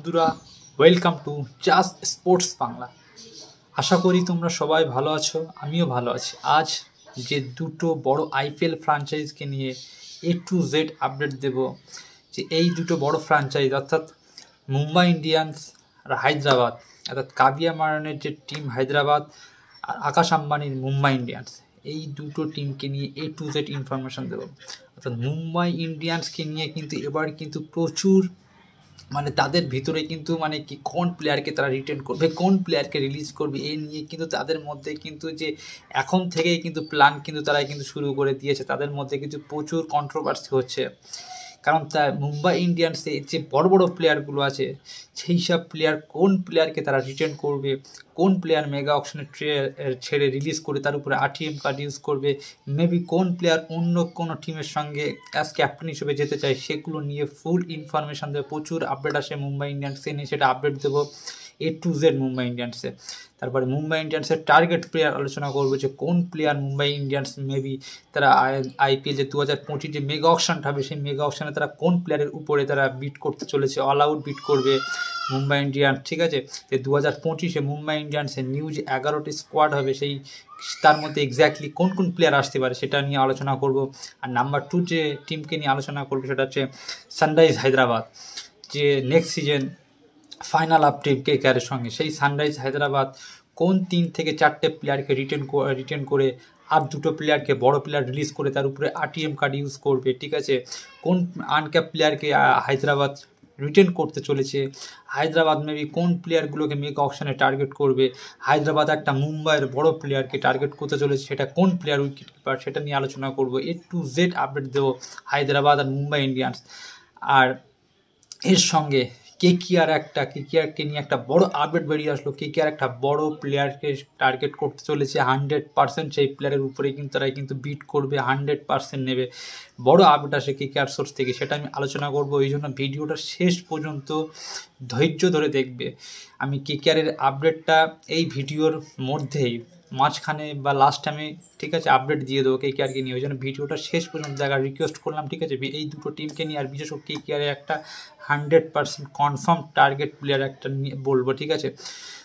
বন্ধুরা, welcome to Just Sports Bangla. আশা করি তোমরা সবাই ভালো আছো, আমিও ভালো আছি। আজ যে দুটো বড় আইপিএল ফ্র্যাঞ্চাইজকে নিয়ে টু জেড আপডেট দেব, যে এই দুটো বড় ফ্র্যাঞ্চাইজ অর্থাৎ মুম্বাই ইন্ডিয়ান্স আর হায়দ্রাবাদ, অর্থাৎ কাবিয়া মারানের যে টিম হায়দ্রাবাদ আর আকাশ আম্বানির মুম্বাই ইন্ডিয়ান্স, এই দুটো টিমকে নিয়ে টু জেড ইনফরমেশান দেবো। অর্থাৎ মুম্বাই ইন্ডিয়ান্সকে নিয়ে কিন্তু এবার কিন্তু প্রচুর তাদের ভিতরে কিন্তু কি কোন প্লেয়ারকে তারা রিটেন করবে, কোন প্লেয়ারকে রিলিজ করবে, এই নিয়ে কিন্তু তাদের মধ্যে কিন্তু যে এখন থেকেই কিন্তু প্ল্যান কিন্তু তারা কিন্তু শুরু করে দিয়েছে। তাদের মধ্যে কিন্তু প্রচুর কন্ট্রোভার্সি হচ্ছে, কারণ তার মুম্বাই ইন্ডিয়ান্সে যে বড় বড় প্লেয়ারগুলো আছে, সেই সব প্লেয়ার কোন প্লেয়ারকে তারা রিটেন করবে, কোন প্লেয়ার মেগা অকশনে ছেড়ে রিলিজ করে তার উপরে আরটিএম কার্ড ইউজ করবে, মেবি কোন প্লেয়ার অন্য কোনো টিমের সঙ্গে অ্যাজ ক্যাপ্টেন হিসেবে যেতে চায়, সেগুলো নিয়ে ফুল ইনফরমেশান দেবে। প্রচুর আপডেট আসে মুম্বাই ইন্ডিয়ান্সকে নিয়ে, সেটা আপডেট দেবো টু জেড মুম্বাই ইন্ডিয়ান্সে। তারপরে মুম্বাই ইন্ডিয়ান্সের টার্গেট প্লেয়ার আলোচনা করবো, যে কোন প্লেয়ার মুম্বাই ইন্ডিয়ান্স মেবি তারা আইপিএল যে 2025 যে মেগা অকশনটা হবে, সেই মেগা অকশনে তারা কোন প্লেয়ারের উপরে তারা বিট করতে চলেছে, অল আউট বিট করবে মুম্বাই ইন্ডিয়ান্স। ঠিক আছে, যে 2025-এ মুম্বাই ইন্ডিয়ান্সের নিউজ 11টি স্কোয়াড হবে, সেই তার মধ্যে এক্স্যাক্টলি কোন কোন প্লেয়ার আসতে পারে সেটা নিয়ে আলোচনা করব। আর নাম্বার 2 যে টিমকে নিয়ে আলোচনা করবো, সেটা হচ্ছে সানরাইজ হায়দ্রাবাদ, যে নেক্সট সিজন ফাইনাল আপডেট কেকেআরের সঙ্গে। সেই সানরাইজ হায়দ্রাবাদ কোন 3 থেকে 4টে প্লেয়ারকে রিটেন করে আর 2টো প্লেয়ারকে বড় প্লেয়ার রিলিজ করে তার উপরে আরটিএম কার্ড ইউজ করবে। ঠিক আছে, কোন আনক্যাপ প্লেয়ারকে হায়দ্রাবাদ রিটেন করতে চলেছে, হায়দ্রাবাদ মেবি কোন প্লেয়ারগুলোকে মেগা অকশনে টার্গেট করবে, হায়দ্রাবাদ একটা মুম্বাইয়ের বড় প্লেয়ারকে টার্গেট করতে চলেছে, সেটা কোন প্লেয়ার, উইকেট কিপার, সেটা নিয়ে আলোচনা করবো। টু জেড আপডেট দেবো হায়দ্রাবাদ আর মুম্বাই ইন্ডিয়ান্স। আর এর সঙ্গে কেকেআরকে নিয়ে একটা বড় আপডেট বেরিয়ে আসলো। কেকেআর একটা বড় প্লেয়ারকে টার্গেট করতে চলেছে 100%, সেই প্লেয়ারের উপরে কিন্তু তারা কিন্তু বিট করবে, 100% নেবে। বড় আপডেট আসে কেকেআর সোর্স থেকে, সেটা আমি আলোচনা করবো। এই জন্য ভিডিওটা শেষ পর্যন্ত ধৈর্য ধরে দেখবে। আমি কেকেআরের আপডেটটা এই ভিডিওর মধ্যেই মাঝখানে বা লাস্ট টাইমে, ঠিক আছে, আপডেট দিয়ে দেবো কেকেআরকে নিয়ে। ওই জন্য ভিডিওটা শেষ পর্যন্ত দেখার রিকোয়েস্ট করলাম। ঠিক আছে, এই দুটো টিমকে নিয়ে, আর বিশেষ করে কেকেআরের একটা 100% কনফার্ম টার্গেট প্লেয়ার একটা নিয়ে বলবো। ঠিক আছে,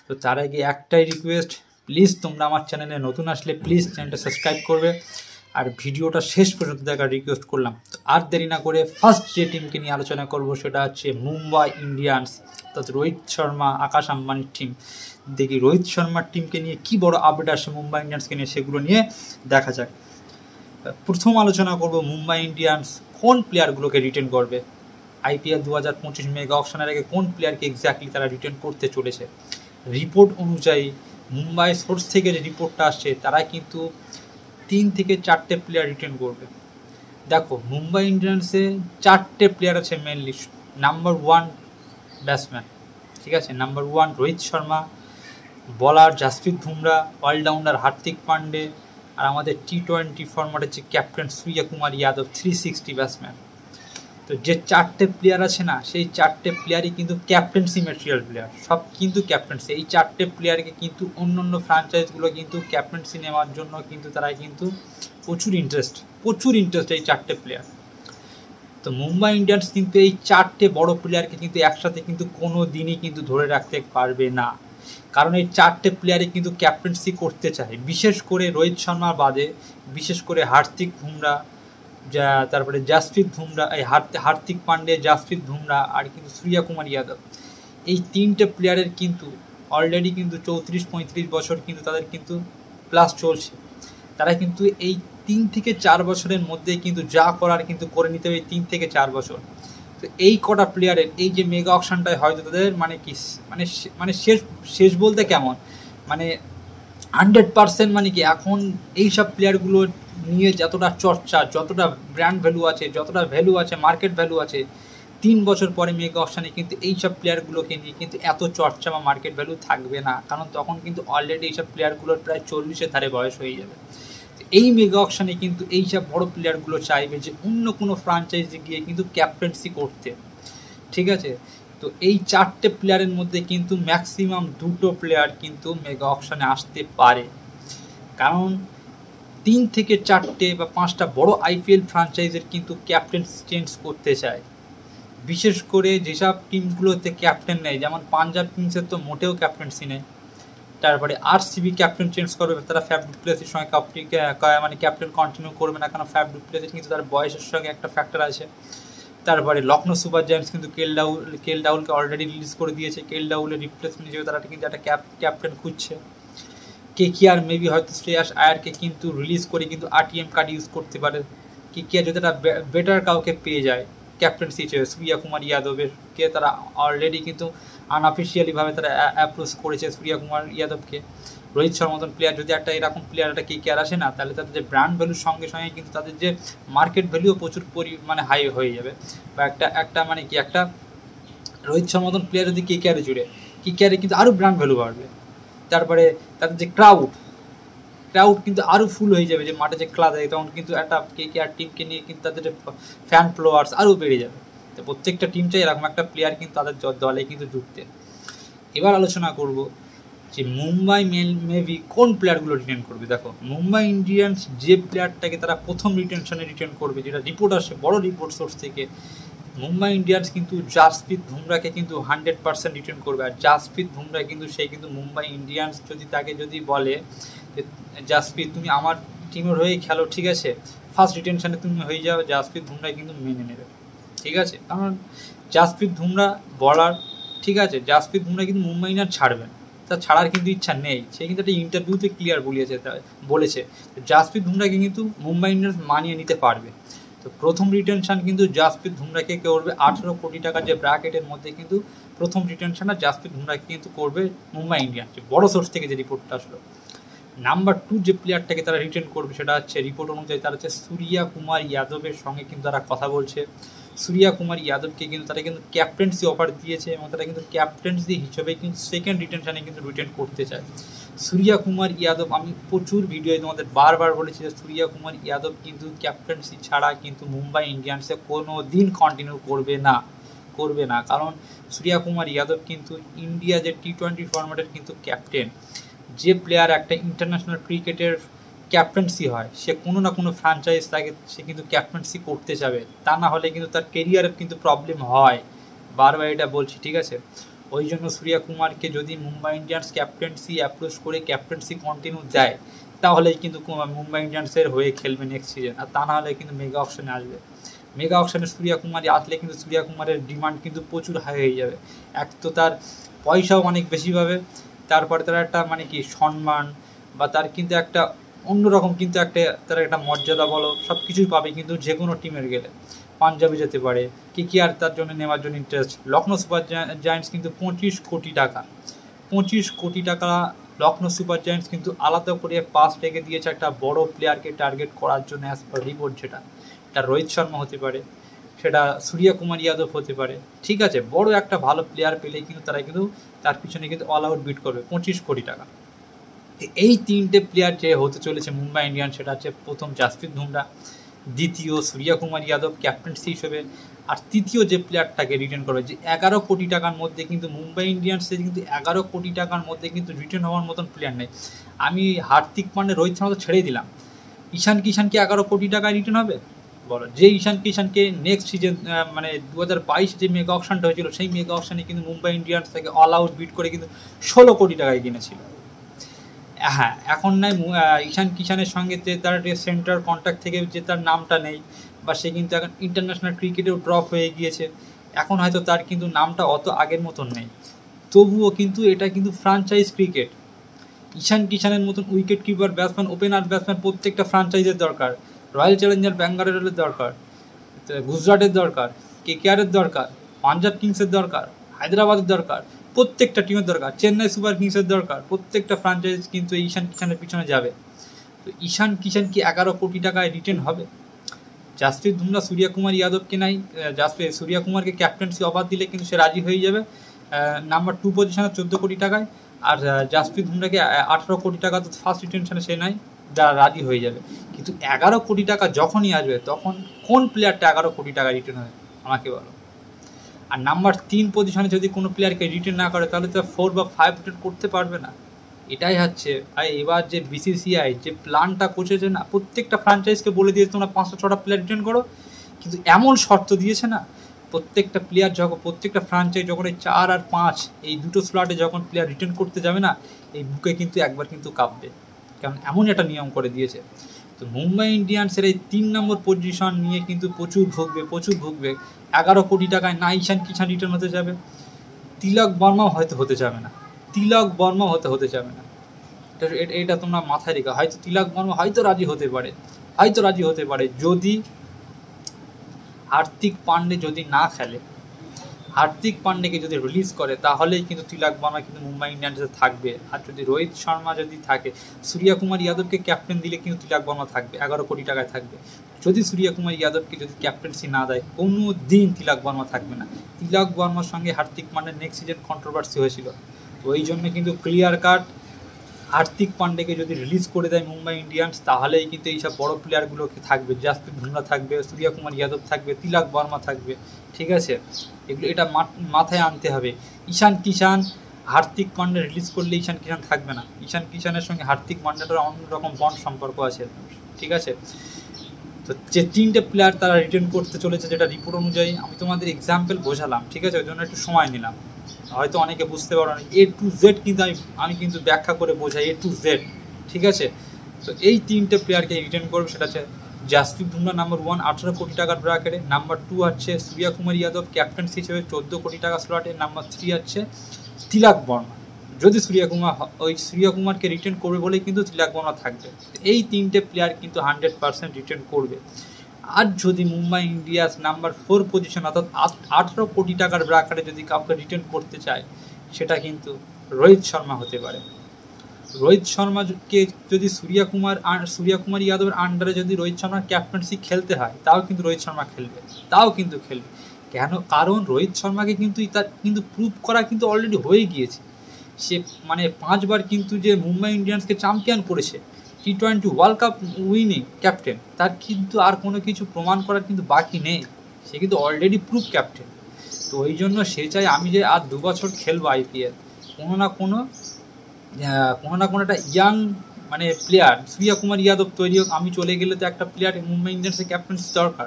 তো তার আগে একটাই রিকোয়েস্ট, প্লিজ তোমরা আমার চ্যানেলে নতুন আসলে প্লিজ চ্যানেলটা সাবস্ক্রাইব করবে, আর ভিডিওটা শেষ পর্যন্ত দেখার রিকোয়েস্ট করলাম। তো আর দেরি না করে ফার্স্ট যে টিমকে নিয়ে আলোচনা করব, সেটা হচ্ছে মুম্বাই ইন্ডিয়ান্স, অর্থাৎ রোহিত শর্মা আকাশ আম্বানির টিম। দেখি রোহিত শর্মার টিমকে নিয়ে কি বড় আপডেট আসে মুম্বাই ইন্ডিয়ান্সকে নিয়ে, সেগুলো নিয়ে দেখা যাক। প্রথম আলোচনা করব মুম্বাই ইন্ডিয়ান্স কোন প্লেয়ারগুলোকে রিটেন করবে আইপিএল 2025 মেগা অকশনের আগে, কোন প্লেয়ারকে এক্স্যাক্টলি তারা রিটেন করতে চলেছে। রিপোর্ট অনুযায়ী মুম্বাই সোর্স থেকে যে রিপোর্টটা আসছে, তারা কিন্তু 3 থেকে 4টে প্লেয়ার রিটেন করবে। দেখো, মুম্বাই ইন্ডিয়ান্সে 4টে প্লেয়ার আছে মেনলি। নাম্বার 1 ব্যাটসম্যান, ঠিক আছে, নাম্বার 1 রোহিত শর্মা, বলার জাসপ্রীত বুমরা, অলরাউন্ডার হার্দিক পান্ডে, আর আমাদের T20 ফরম্যাটের যে ক্যাপ্টেন সূর্য কুমার যাদব, 360 ব্যাটসম্যান। তো যে 4টে প্লেয়ার আছে না, সেই 4টে প্লেয়ারই কিন্তু ক্যাপ্টেন্সি ম্যাটেরিয়াল প্লেয়ার, সব কিন্তু ক্যাপ্টেন্সি। এই 4টে প্লেয়ারকে কিন্তু অন্য ফ্র্যাঞ্চাইজগুলো কিন্তু ক্যাপ্টেন্সি নেওয়ার জন্য কিন্তু তারা কিন্তু প্রচুর ইন্টারেস্ট এই 4টে প্লেয়ার। তো মুম্বাই ইন্ডিয়ান্স কিন্তু এই 4টে বড় প্লেয়ারকে কিন্তু একসাথে কিন্তু কোনো দিনই কিন্তু ধরে রাখতে পারবে না, কারণ এই 4টে প্লেয়ারই কিন্তু ক্যাপ্টেন্সি করতে চায়। বিশেষ করে রোহিত শর্মার বাদে, বিশেষ করে হার্দিক বুমরা, তারপরে জাসপ্রীত বুমরা, এই হার্দিক পান্ডে, জাসপ্রীত বুমরা, আর কিন্তু সূর্য কুমার যাদব। এই 3টে প্লেয়ারের কিন্তু অলরেডি কিন্তু 34-35 বছর কিন্তু তাদের কিন্তু প্লাস চলছে। তারা কিন্তু এই 3 থেকে 4 বছরের মধ্যে কিন্তু যা করার কিন্তু করে নিতে হবে, 3 থেকে 4 বছর। তো এই কটা প্লেয়ারের এই যে মেগা অকশনটায় হয়তো তাদের শেষ বলতে কেমন, 100% কি এখন এই সব প্লেয়ারগুলো নিয়ে যতটা চর্চা, যতটা ব্র্যান্ড ভ্যালু আছে, যতটা ভ্যালু আছে, মার্কেট ভ্যালু আছে, 3 বছর পরে মেগা অকশনে কিন্তু এই সব প্লেয়ারগুলোকে নিয়ে কিন্তু এত চর্চা বা মার্কেট ভ্যালু থাকবে না, কারণ তখন কিন্তু অলরেডি এইসব প্লেয়ারগুলোর প্রায় 40-এর ধারে বয়স হয়ে যাবে। এই মেগা অকশনে কিন্তু এইসব বড় প্লেয়ারগুলো চাইবে যে অন্য কোনো ফ্র্যাঞ্চাইজে গিয়ে কিন্তু ক্যাপ্টেন্সি করতে। ঠিক আছে, তো এই 4টে প্লেয়ারের মধ্যে কিন্তু ম্যাক্সিমাম 2টো প্লেয়ার কিন্তু মেগা অকশনে আসতে পারে, কারণ 3 থেকে 4টে বা 5টা বড় আইপিএল ফ্র্যাঞ্চাইজের কিন্তু ক্যাপ্টেন চেঞ্জ করতে চায়। বিশেষ করে যেসব টিমগুলোতে ক্যাপ্টেন নেই, যেমন পাঞ্জাব কিংসের তো মোটেও ক্যাপ্টেন্সি নেই। তারপরে আরসিবি ক্যাপ্টেন চেঞ্জ করবে, তারা ফ্যাফ ডু প্লেসির সঙ্গে মানে ক্যাপ্টেন কন্টিনিউ করবে না, কারণ ফ্যাফ ডু প্লেসির কিন্তু তার বয়সের সঙ্গে একটা ফ্যাক্টর আছে। তারপরে লখনৌ সুপার জায়ান্টস কিন্তু কেএল রাহুলকে অলরেডি রিলিজ করে দিয়েছে, কেএল রাহুলের রিপ্লেসমেন্ট হিসেবে তারা কিন্তু একটা ক্যাপ্টেন খুঁজছে। কেকেআর মেবি হয়তো শ্রেয়াস আয়ারকে কিন্তু রিলিজ করে কিন্তু আরটিএম কার্ড ইউজ করতে পারে। কেকেআর যদি একটা বেটার কাউকে পেয়ে যায় ক্যাপ্টেন্সি হিসেবে, সূর্যা কুমার যাদবকে তারা অলরেডি কিন্তু আনঅফিসিয়ালিভাবে তারা অ্যাপ্রোচ করেছে সূর্যা কুমার যাদবকে। রোহিত শর্মা মতন প্লেয়ার যদি একটা এরকম প্লেয়ার একটা কেকেআর আসে না, তাহলে তাদের যে ব্র্যান্ড ভ্যালুর সঙ্গে সঙ্গে কিন্তু তাদের যে মার্কেট ভ্যালুও প্রচুর পরিমাণে হাই হয়ে যাবে। বা একটা মানে কি একটা রোহিত শর্মা মতন প্লেয়ার যদি কেকেআরে জুড়ে, কেকেআরে কিন্তু আরও ব্র্যান্ড ভ্যালু বাড়বে। তারপরে তাদের যে ক্রাউড কিন্তু আরও ফুল হয়ে যাবে, যে মাঠে যে খেলা থাকে তখন কিন্তু একটা কেকেআর টিমকে নিয়ে কিন্তু তাদের ফ্যান ফলোয়ার্স আরও বেড়ে যাবে। তো প্রত্যেকটা টিম চাই এরকম একটা প্লেয়ার কিন্তু তাদের দলে কিন্তু জুটতে। এবার আলোচনা করব যে মুম্বাই মেবি কোন প্লেয়ারগুলো রিটেন করবে। দেখো, মুম্বাই ইন্ডিয়ান্স যে প্লেয়ারটাকে তারা প্রথম রিটেন করবে, যেটা রিপোর্ট আসে বড় রিপোর্ট সোর্স থেকে, মুম্বাই ইন্ডিয়ান্স কিন্তু জাসপ্রীত বুমরাকে কিন্তু 100% রিটেন করবে। আর জাসপ্রীত বুমরা কিন্তু সে কিন্তু মুম্বাই ইন্ডিয়ান্স যদি বলে যে জাসপ্রীত তুমি আমার টিমের হয়ে খেলো, ঠিক আছে, ফার্স্ট রিটেনশনে তুমি হয়ে যাও, জাসপ্রীত বুমরা কিন্তু মেনে নেবে, ঠিক আছে। কারণ জাসপ্রীত বুমরা বলার, ঠিক আছে, জাসপ্রীত বুমরা কিন্তু মুম্বাই ইন্ডিয়ান্স ছাড়বেন, তার ছাড়ার কিন্তু ইচ্ছা নেই। সে কিন্তু একটা ইন্টারভিউতে ক্লিয়ার বলেছে জাসপ্রীত বুমরাকে কিন্তু মুম্বাই ইন্ডিয়ান্স মানিয়ে নিতে পারবে। তো প্রথম রিটেনশন কিন্তু জাসপ্রীত বুমরাকে করবে 18 কোটি টাকার যে ব্র্যাকেটের মধ্যে কিন্তু প্রথম রিটেনশনটা জাসপ্রীত বুমরাকে কিন্তু করবে মুম্বাই ইন্ডিয়ান্স, বড় সোর্স থেকে যে রিপোর্টটা আসলো। নাম্বার 2 যে প্লেয়ারটাকে তারা রিটেন করবে সেটা হচ্ছে রিপোর্ট অনুযায়ী তারা হচ্ছে সূর্যা কুমার যাদবের সঙ্গে কিন্তু তারা কথা বলছে। সূর্যা কুমার যাদবকে কিন্তু তারা কিন্তু ক্যাপ্টেন্সি অফার দিয়েছে এবং তারা কিন্তু ক্যাপ্টেন্সি হিসেবে কিন্তু সেকেন্ড রিটেনশনে কিন্তু রিটেন করতে চায় সূর্যা কুমার যাদব। আমি প্রচুর ভিডিওয়ে তোমাদের বারবার বলেছি যে সূর্যা কুমার যাদব কিন্তু ক্যাপ্টেন্সি ছাড়া কিন্তু মুম্বাই ইন্ডিয়ান্সে কোনো দিন কন্টিনিউ করবে না, কারণ সূর্যা কুমার যাদব কিন্তু ইন্ডিয়া যে T20 ফরম্যাটের কিন্তু ক্যাপ্টেন। যে প্লেয়ার একটা ইন্টারন্যাশনাল ক্রিকেটের ক্যাপ্টেন্সি হয়, সে কোনো না কোনো ফ্র্যাঞ্চাইজ তাকে সে কিন্তু ক্যাপ্টেন্সি করতে যাবে, তা না হলে কিন্তু তার কেরিয়ারের কিন্তু প্রবলেম হয়, বারবার এটা বলছি, ঠিক আছে। ওই জন্য সূর্যা কুমারকে যদি মুম্বাই ইন্ডিয়ান্স ক্যাপ্টেন্সি অ্যাপ্রোচ করে ক্যাপ্টেন্সি কন্টিনিউ দেয়, তাহলেই কিন্তু মুম্বাই ইন্ডিয়ান্সের হয়ে খেলবে নেক্সট সিজন, আর তা না হলে কিন্তু মেগা অকশনে আসবে। মেগা অকশনে সূর্যা কুমার আসলে কিন্তু সূর্যা কুমারের ডিমান্ড কিন্তু প্রচুর হাই হয়ে যাবে। এক তো তার পয়সাও অনেক বেশি পাবে, তারপরে তার একটা মানে কি সম্মান বা তার কিন্তু একটা অন্যরকম কিন্তু তার একটা মর্যাদা বলো সব কিছুই পাবে কিন্তু যে কোনো টিমের গেলে। পাঞ্জাবে যেতে পারে, কেকেআর তার জন্য নেওয়ার জন্য ইন্টারেস্ট। লখনৌ সুপার জায়ান্টস কিন্তু 25 কোটি টাকা লখনৌ সুপার জায়ান্টস কিন্তু আলাদা করে পাস রেখে দিয়েছে একটা বড় প্লেয়ারকে টার্গেট করার জন্য। অ্যাজ পার রিপোর্ট যেটা রোহিত শর্মা হতে পারে, সেটা সূর্যা কুমার যাদব হতে পারে, ঠিক আছে। বড় একটা ভালো প্লেয়ার পেলেই কিন্তু তারা কিন্তু তার পিছনে কিন্তু অল আউট বিট করবে 25 কোটি টাকা। এই তিনটে প্লেয়ার যে হতে চলেছে মুম্বাই ইন্ডিয়ান্স, সেটা হচ্ছে প্রথম জাসপ্রীত বুমরা, দ্বিতীয় সূর্যা কুমার যাদব ক্যাপ্টেন্সি হিসেবে, আর তৃতীয় যে প্লেয়ারটাকে রিটার্ন করবে যে 11 কোটি টাকার মধ্যে কিন্তু মুম্বাই ইন্ডিয়ান্সের কিন্তু 11 কোটি টাকার মধ্যে কিন্তু রিটার্ন হওয়ার মতন প্লেয়ার নেই। আমি হার্দিক পান্ডে, রোহিত শর্মা তো ছেড়েই দিলাম, ঈশান কিষানকে 11 কোটি টাকায় রিটার্ন হবে বলো? যে ঈশান কিষানকে নেক্সট সিজন মানে 2022 যে মেগা অকশনটা হয়েছিল, সেই মেগা অকশনে কিন্তু মুম্বাই ইন্ডিয়ান্স থেকে অল আউট বিট করে কিন্তু 16 কোটি টাকায় কিনেছিল। হ্যাঁ, এখন নাই ঈশান কিষানের সঙ্গে যে তার সেন্টার কন্ট্যাক্ট থেকে যে তার নামটা নেই, বা সে কিন্তু এখন ইন্টারন্যাশনাল ক্রিকেটেও ড্রপ হয়ে গিয়েছে, এখন হয়তো তার কিন্তু নামটা অত আগের মতন নেই, তবুও কিন্তু এটা কিন্তু ফ্র্যাঞ্চাইজ ক্রিকেট। ঈশান কিষানের মতন wicket keeper batsman, opener batsman প্রত্যেকটা ফ্র্যাঞ্চাইজের দরকার। রয়্যাল চ্যালেঞ্জার ব্যাঙ্গালোরের দরকার, গুজরাটের দরকার, কেকেআরের দরকার, পাঞ্জাব কিংসের দরকার, হায়দ্রাবাদের দরকার, প্রত্যেকটা টিমের দরকার, চেন্নাই সুপার কিংসের দরকার। প্রত্যেকটা ফ্র্যাঞ্চাইজ কিন্তু ঈশান কিষানের পিছনে যাবে। তো ঈশান কিষান কি 11 কোটি টাকায় রিটার্ন হবে? জাসপ্রীত বুমরা সূর্যা কুমার যাদবকে নাই, সূর্যা কুমারকে ক্যাপ্টেন্সি অফার দিলে কিন্তু সে রাজি হয়ে যাবে নাম্বার 2 পজিশনে 14 কোটি টাকায়, আর জাসপ্রীত বুমরাকে 18 কোটি টাকা তো ফার্স্ট রিটেনশনে সে নাই, রাজি হয়ে যাবে। কিন্তু 11 কোটি টাকা যখনই আসবে, তখন কোন প্লেয়ারটা 11 কোটি টাকা রিটার্ন হবে আমাকে বলো? আর নাম্বার 3 পজিশনে যদি কোনো প্লেয়ারকে রিটার্ন না করে, তাহলে তো 4 বা 5 রিটার্ন করতে পারবে না। এটাই হচ্ছে ভাই এবার যে বিসিসিআই যে প্ল্যানটা করছে না, প্রত্যেকটা ফ্র্যাঞ্চাইজকে বলে দিয়েছে তোমরা 5-6টা প্লেয়ার রিটার্ন করো, কিন্তু এমন শর্ত দিয়েছে না প্রত্যেকটা প্লেয়ার যখন প্রত্যেকটা ফ্রাঞ্চাইজ যখন এই 4 আর 5 এই দুটো স্লটে যখন প্লেয়ার রিটার্ন করতে যাবে না, এই বুকে কিন্তু একবার কিন্তু কাঁপবে, কারণ এমন একটা নিয়ম করে দিয়েছে। তো মুম্বাই ইন্ডিয়ান্সের এই 3 নম্বর পজিশন নিয়ে কিন্তু প্রচুর ভুগবে। 11 কোটি টাকায় না ঈশান কিষান রিটার্ন হতে যাবে, তিলক বর্মাও হয়তো হতে যাবে না, হতে যাবে না। এটা তোমরা মাথায় রেখো। হয়তো তিলক বর্মা হয়তো রাজি হতে পারে যদি হার্দিক পান্ডে যদি না খেলে, হার্দিক পান্ডেকে যদি রিলিজ করে, তাহলেই কিন্তু তিলক বর্মা কিন্তু মুম্বাই ইন্ডিয়ান্সে থাকবে। আর যদি রোহিত শর্মা যদি থাকে, সূর্যকুমার যাদবকে ক্যাপ্টেন দিলে কিন্তু তিলক বর্মা থাকবে, 11 কোটি টাকায় থাকবে। যদি সূর্যকুমার যাদবকে যদি ক্যাপ্টেন্সি না দেয়, কোনো দিন তিলক বর্মা থাকবে না। তিলক বর্মার সঙ্গে হার্দিক পান্ডের নেক্সট সিজন কন্ট্রোভার্সি হয়েছিল, তো ওই জন্য কিন্তু ক্লিয়ার কাট হার্দিক পান্ডেকে যদি রিলিজ করে দেয় মুম্বাই ইন্ডিয়ান্স, তাহলেই কিন্তু এইসব বড় প্লেয়ারগুলোকে থাকবে, জাসপ্রীত বুমরা থাকবে, সূর্যকুমার যাদব থাকবে, তিলক বর্মা থাকবে, ঠিক আছে? এটা মাথায় আনতে হবে। ঈশান কিষান, হার্দিক পান্ডে রিলিজ করলে ঈশান কিষান থাকবে না। ঈশান কিষানের সঙ্গে হার্দিক পান্ডেটার অন্যরকম বন্ড সম্পর্ক আছে, ঠিক আছে? তো যে 3টে প্লেয়ার তারা রিটার্ন করতে চলেছে, যেটা রিপোর্ট অনুযায়ী আমি তোমাদের এক্সাম্পল বোঝালাম, ঠিক আছে? ওই জন্য একটু সময় নিলাম, হয়তো অনেকে বুঝতে পারো না। A to Z কিন্তু আমি কিন্তু ব্যাখ্যা করে বোঝাই, A to Z, ঠিক আছে? তো এই 3টে প্লেয়ারকে রিটার্ন করবে, সেটা হচ্ছে জাসপ্রীত বুমরা নাম্বার 1 18 কোটি টাকার ব্র্যাকেটে, নাম্বার 2 হচ্ছে সূর্যকুমার যাদব ক্যাপ্টেন্স হিসেবে 14 কোটি টাকা স্লটে, নাম্বার 3 হচ্ছে তিলক বর্মা। যদি সূর্যকুমারকে রিটার্ন করবে বলেই কিন্তু তিলক বর্মা থাকবে। এই 3টে প্লেয়ার কিন্তু 100% রিটার্ন করবে। আর যদি মুম্বাই ইন্ডিয়ান্স নাম্বার 4 পজিশন অর্থাৎ 18 কোটি টাকার ব্র্যাকেটে যদি কাউকে রিটার্ন করতে চায়, সেটা কিন্তু রোহিত শর্মা হতে পারে। রোহিত শর্মাকে যদি সূর্যকুমার যাদবের আন্ডারে যদি রোহিত শর্মার ক্যাপ্টেন্সি খেলতে হয়, তাও কিন্তু রোহিত শর্মা খেলবে। কেন? কারণ রোহিত শর্মাকে কিন্তু তার কিন্তু প্রুভ করা কিন্তু অলরেডি হয়ে গিয়েছে। সে 5 বার কিন্তু যে মুম্বাই ইন্ডিয়ান্সকে চ্যাম্পিয়ন করেছে, T20 world cup winning captain, তার কিন্তু আর কোনো কিছু প্রমাণ করার কিন্তু বাকি নেই। সে কিন্তু অলরেডি প্রুভ ক্যাপ্টেন। তো ওই জন্য সে চাই আমি যে আর 2 বছর খেলবো IPL, কোনো না কোনো একটা ইয়াং প্লেয়ার সূর্যকুমার যাদব তৈরি হোক। আমি চলে গেলে তো একটা প্লেয়ার মুম্বাই ইন্ডিয়ান্সের ক্যাপ্টেন্সি দরকার।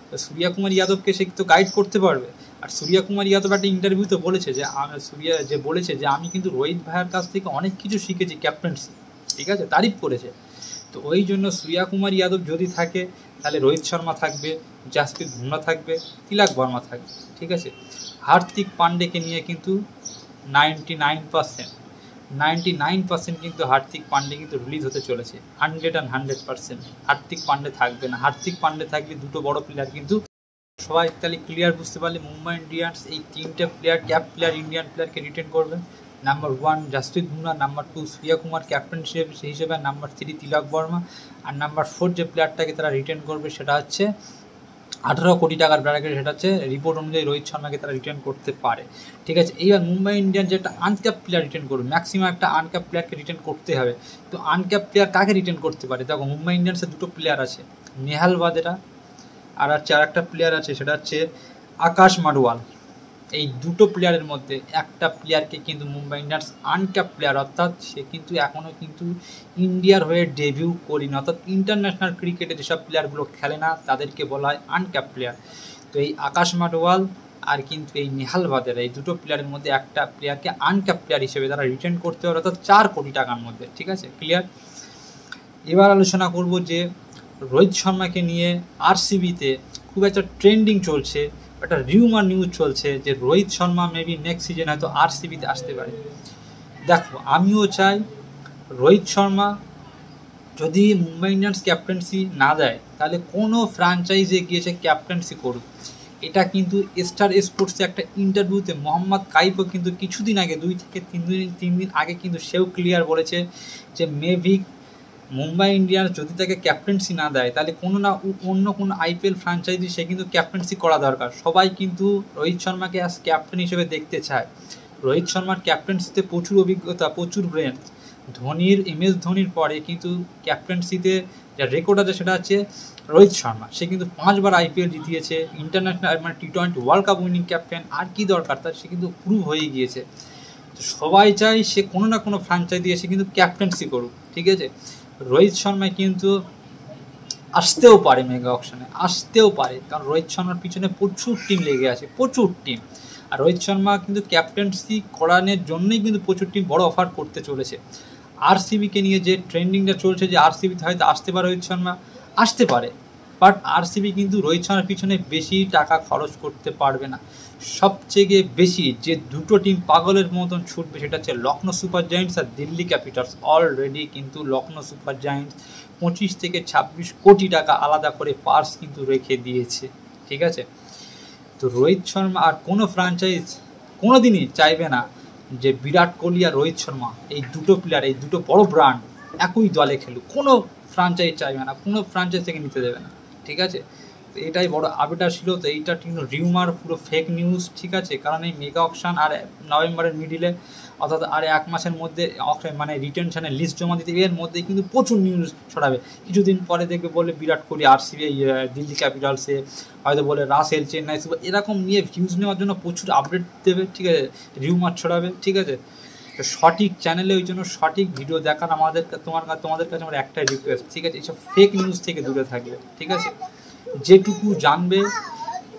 তো সূর্যকুমার যাদবকে সে তো গাইড করতে পারবে। আর সূর্যকুমার যাদব একটা ইন্টারভিউতে বলেছে যে আমি কিন্তু রোহিত ভাইয়ের কাছ থেকে অনেক কিছু শিখেছি ক্যাপ্টেন্সি, ঠিক আছে? তারিফ করেছে। তো ওই জন্য সূর্যকুমার যাদব যদি থাকে, তাহলে রোহিত শর্মা থাকবে, জাসপ্রীত বুমরা থাকবে, তিলক বর্মা থাকবে, ঠিক আছে? হার্দিক পান্ডেকে নিয়ে কিন্তু 99% কিন্তু হার্দিক পান্ডে কিন্তু রিলিজ হতে চলেছে। 100% হার্দিক পান্ডে থাকবে না। হার্দিক পান্ডে থাকলে দুটো বড় প্লেয়ার কিন্তু সবাই তাহলে ক্লিয়ার বুঝতে পারলে মুম্বাই ইন্ডিয়ান্স এই 3টে প্লেয়ার ক্যাপ প্লেয়ার ইন্ডিয়ান প্লেয়ারকে রিটেন করবে। Number 1 Jasprit Bumrah, number 2 Suryakumar captain হিসেবে, নাম্বার 3 তিলক বর্মা, আর নাম্বার 4 যে প্লেয়ারটাকে তারা রিটেন করবে সেটা হচ্ছে 18 কোটি টাকার ব্র্যাকেট, সেটা হচ্ছে রিপোর্ট অনুযায়ী রোহিত শর্মাকে তারা রিটার্ন করতে পারে, ঠিক আছে? এইবার মুম্বাই ইন্ডিয়ান্স যে একটা আনক্যাপ প্লেয়ার রিটার্ন করবে, ম্যাক্সিমাম একটা আনক্যাপ প্লেয়ারকে রিটার্ন করতে হবে। তো আনক্যাপ প্লেয়ার কাকে রিটার্ন করতে পারে? দেখো, মুম্বাই ইন্ডিয়ান্সের 2টো প্লেয়ার আছে, নেহাল বাদেরা, আর একটা প্লেয়ার আছে সেটা হচ্ছে আকাশ মাডওয়াল। এই 2টো প্লেয়ারের মধ্যে একটা প্লেয়ারকে কিন্তু মুম্বাই ইন্ডিয়ান্স আনক্যাপ প্লেয়ার, অর্থাৎ সে কিন্তু এখনও কিন্তু ইন্ডিয়ার হয়ে ডেবিউ করিনি, অর্থাৎ ইন্টারন্যাশনাল ক্রিকেটে যেসব প্লেয়ারগুলো খেলে না তাদেরকে বলা হয় আনক্যাপ প্লেয়ার। তো এই আকাশ মাডওয়াল আর কিন্তু এই নেহাল বাদেরা, এই 2টো প্লেয়ারের মধ্যে একটা প্লেয়ারকে আনক্যাপ প্লেয়ার হিসেবে তারা রিটার্ন করতে পারে, অর্থাৎ 4 কোটি টাকার মধ্যে, ঠিক আছে? ক্লিয়ার? এবার আলোচনা করব যে রোহিত শর্মাকে নিয়ে RCBতে খুব একটা ট্রেন্ডিং চলছে, একটা রিউমার নিউজ চলছে যে Rohit Sharma maybe next season হয়তো RCBতে আসতে পারে। দেখো, আমিও চাই রোহিত শর্মা যদি মুম্বাই ইন্ডিয়ান্স ক্যাপ্টেন্সি না দেয়, তাহলে কোনো ফ্র্যাঞ্চাইজে গিয়েছে ক্যাপ্টেন্সি করুক। এটা কিন্তু স্টার স্পোর্টসে একটা ইন্টারভিউতে মোহাম্মদ কাইফও কিন্তু কিছুদিন আগে 2 থেকে 3 দিন আগে কিন্তু সেও ক্লিয়ার বলেছে যে মেবি মুম্বাই ইন্ডিয়ান্স যদি তাকে ক্যাপ্টেন্সি না দেয়, তাহলে অন্য কোনো IPL ফ্র্যাঞ্চাইজি সে কিন্তু ক্যাপ্টেন্সি করা দরকার। সবাই কিন্তু রোহিত শর্মাকে অ্যাজ ক্যাপ্টেন হিসেবে দেখতে চায়। রোহিত শর্মার ক্যাপ্টেন্সিতে প্রচুর অভিজ্ঞতা, প্রচুর ব্রেন। MS ধোনির পরে কিন্তু ক্যাপ্টেন্সিতে যা রেকর্ড আছে সেটা হচ্ছে রোহিত শর্মা। সে কিন্তু 5 বার IPL জিতিয়েছে, international T20 world cup winning captain. আর কি দরকার তার? সে কিন্তু প্রুভ হয়ে গিয়েছে। তো সবাই চাই সে কোনো না কোনো ফ্র্যাঞ্চাইজি এসে কিন্তু ক্যাপ্টেন্সি করুক, ঠিক আছে? রোহিত শর্মা কিন্তু আসতেও পারে মেগা অকশনে, আসতেও পারে, কারণ রোহিত শর্মার পিছনে প্রচুর টিম লেগে আছে, প্রচুর টিম। আর রোহিত শর্মা কিন্তু ক্যাপ্টেন্সি করানোর জন্যই কিন্তু প্রচুর টিম বড় অফার করতে চলেছে। আরসিবিকে নিয়ে যে ট্রেন্ডিংটা চলছে যে আরসিবিতে হয়তো আসতে পারে রোহিত শর্মা, আসতে পারে, বাট আরসিবি কিন্তু রোহিত শর্মার পিছনে বেশি টাকা খরচ করতে পারবে না। সবচেয়ে বেশি যে দুটো টিম পাগলের মতন ছুটবে সেটা হচ্ছে লখনৌ সুপার জায়ান্টস আর দিল্লি ক্যাপিটালস। অলরেডি কিন্তু লখনৌ সুপার জায়ান্টস 25 থেকে 26 কোটি টাকা আলাদা করে পার্স কিন্তু রেখে দিয়েছে, ঠিক আছে। তো রোহিত শর্মা আর কোনো ফ্র্যাঞ্চাইজ কোনো দিনই চাইবে না যে বিরাট কোহলি আর রোহিত শর্মা এই দুটো প্লেয়ার, এই দুটো বড় ব্র্যান্ড একই দলে খেলুক, কোনো ফ্র্যাঞ্চাইজ চাইবে না, কোনো ফ্র্যাঞ্চাইজ থেকে নিতে দেবে না, ঠিক আছে। তো এটাই বড় আপডেট ছিল। তো এইটা কিন্তু রিউমার, পুরো ফেক নিউজ, ঠিক আছে। কারণ এই মেগা অকশন আর নভেম্বরের মিডিলে, অর্থাৎ আর 1 মাসের মধ্যে মানে রিটেনশনের লিস্ট জমা দিতে, এর মধ্যে কিন্তু প্রচুর নিউজ ছড়াবে। কিছুদিন পরে দেখবে বলে বিরাট কোহলি আরসিবি, দিল্লি ক্যাপিটালসে, হয়তো বলে রাসেল চেন্নাই সুপার, এরকম নিয়ে ভিউজ নেওয়ার জন্য প্রচুর আপডেট দেবে, ঠিক আছে, রিউমার ছড়াবে, ঠিক আছে। তো সঠিক চ্যানেলে ওই জন্য সঠিক ভিডিও দেখার তোমাদের কাছে আমার একটাই রিকোয়েস্ট, ঠিক আছে। এইসব ফেক নিউজ থেকে দূরে থাকবে, ঠিক আছে। যেটুকু জানবে,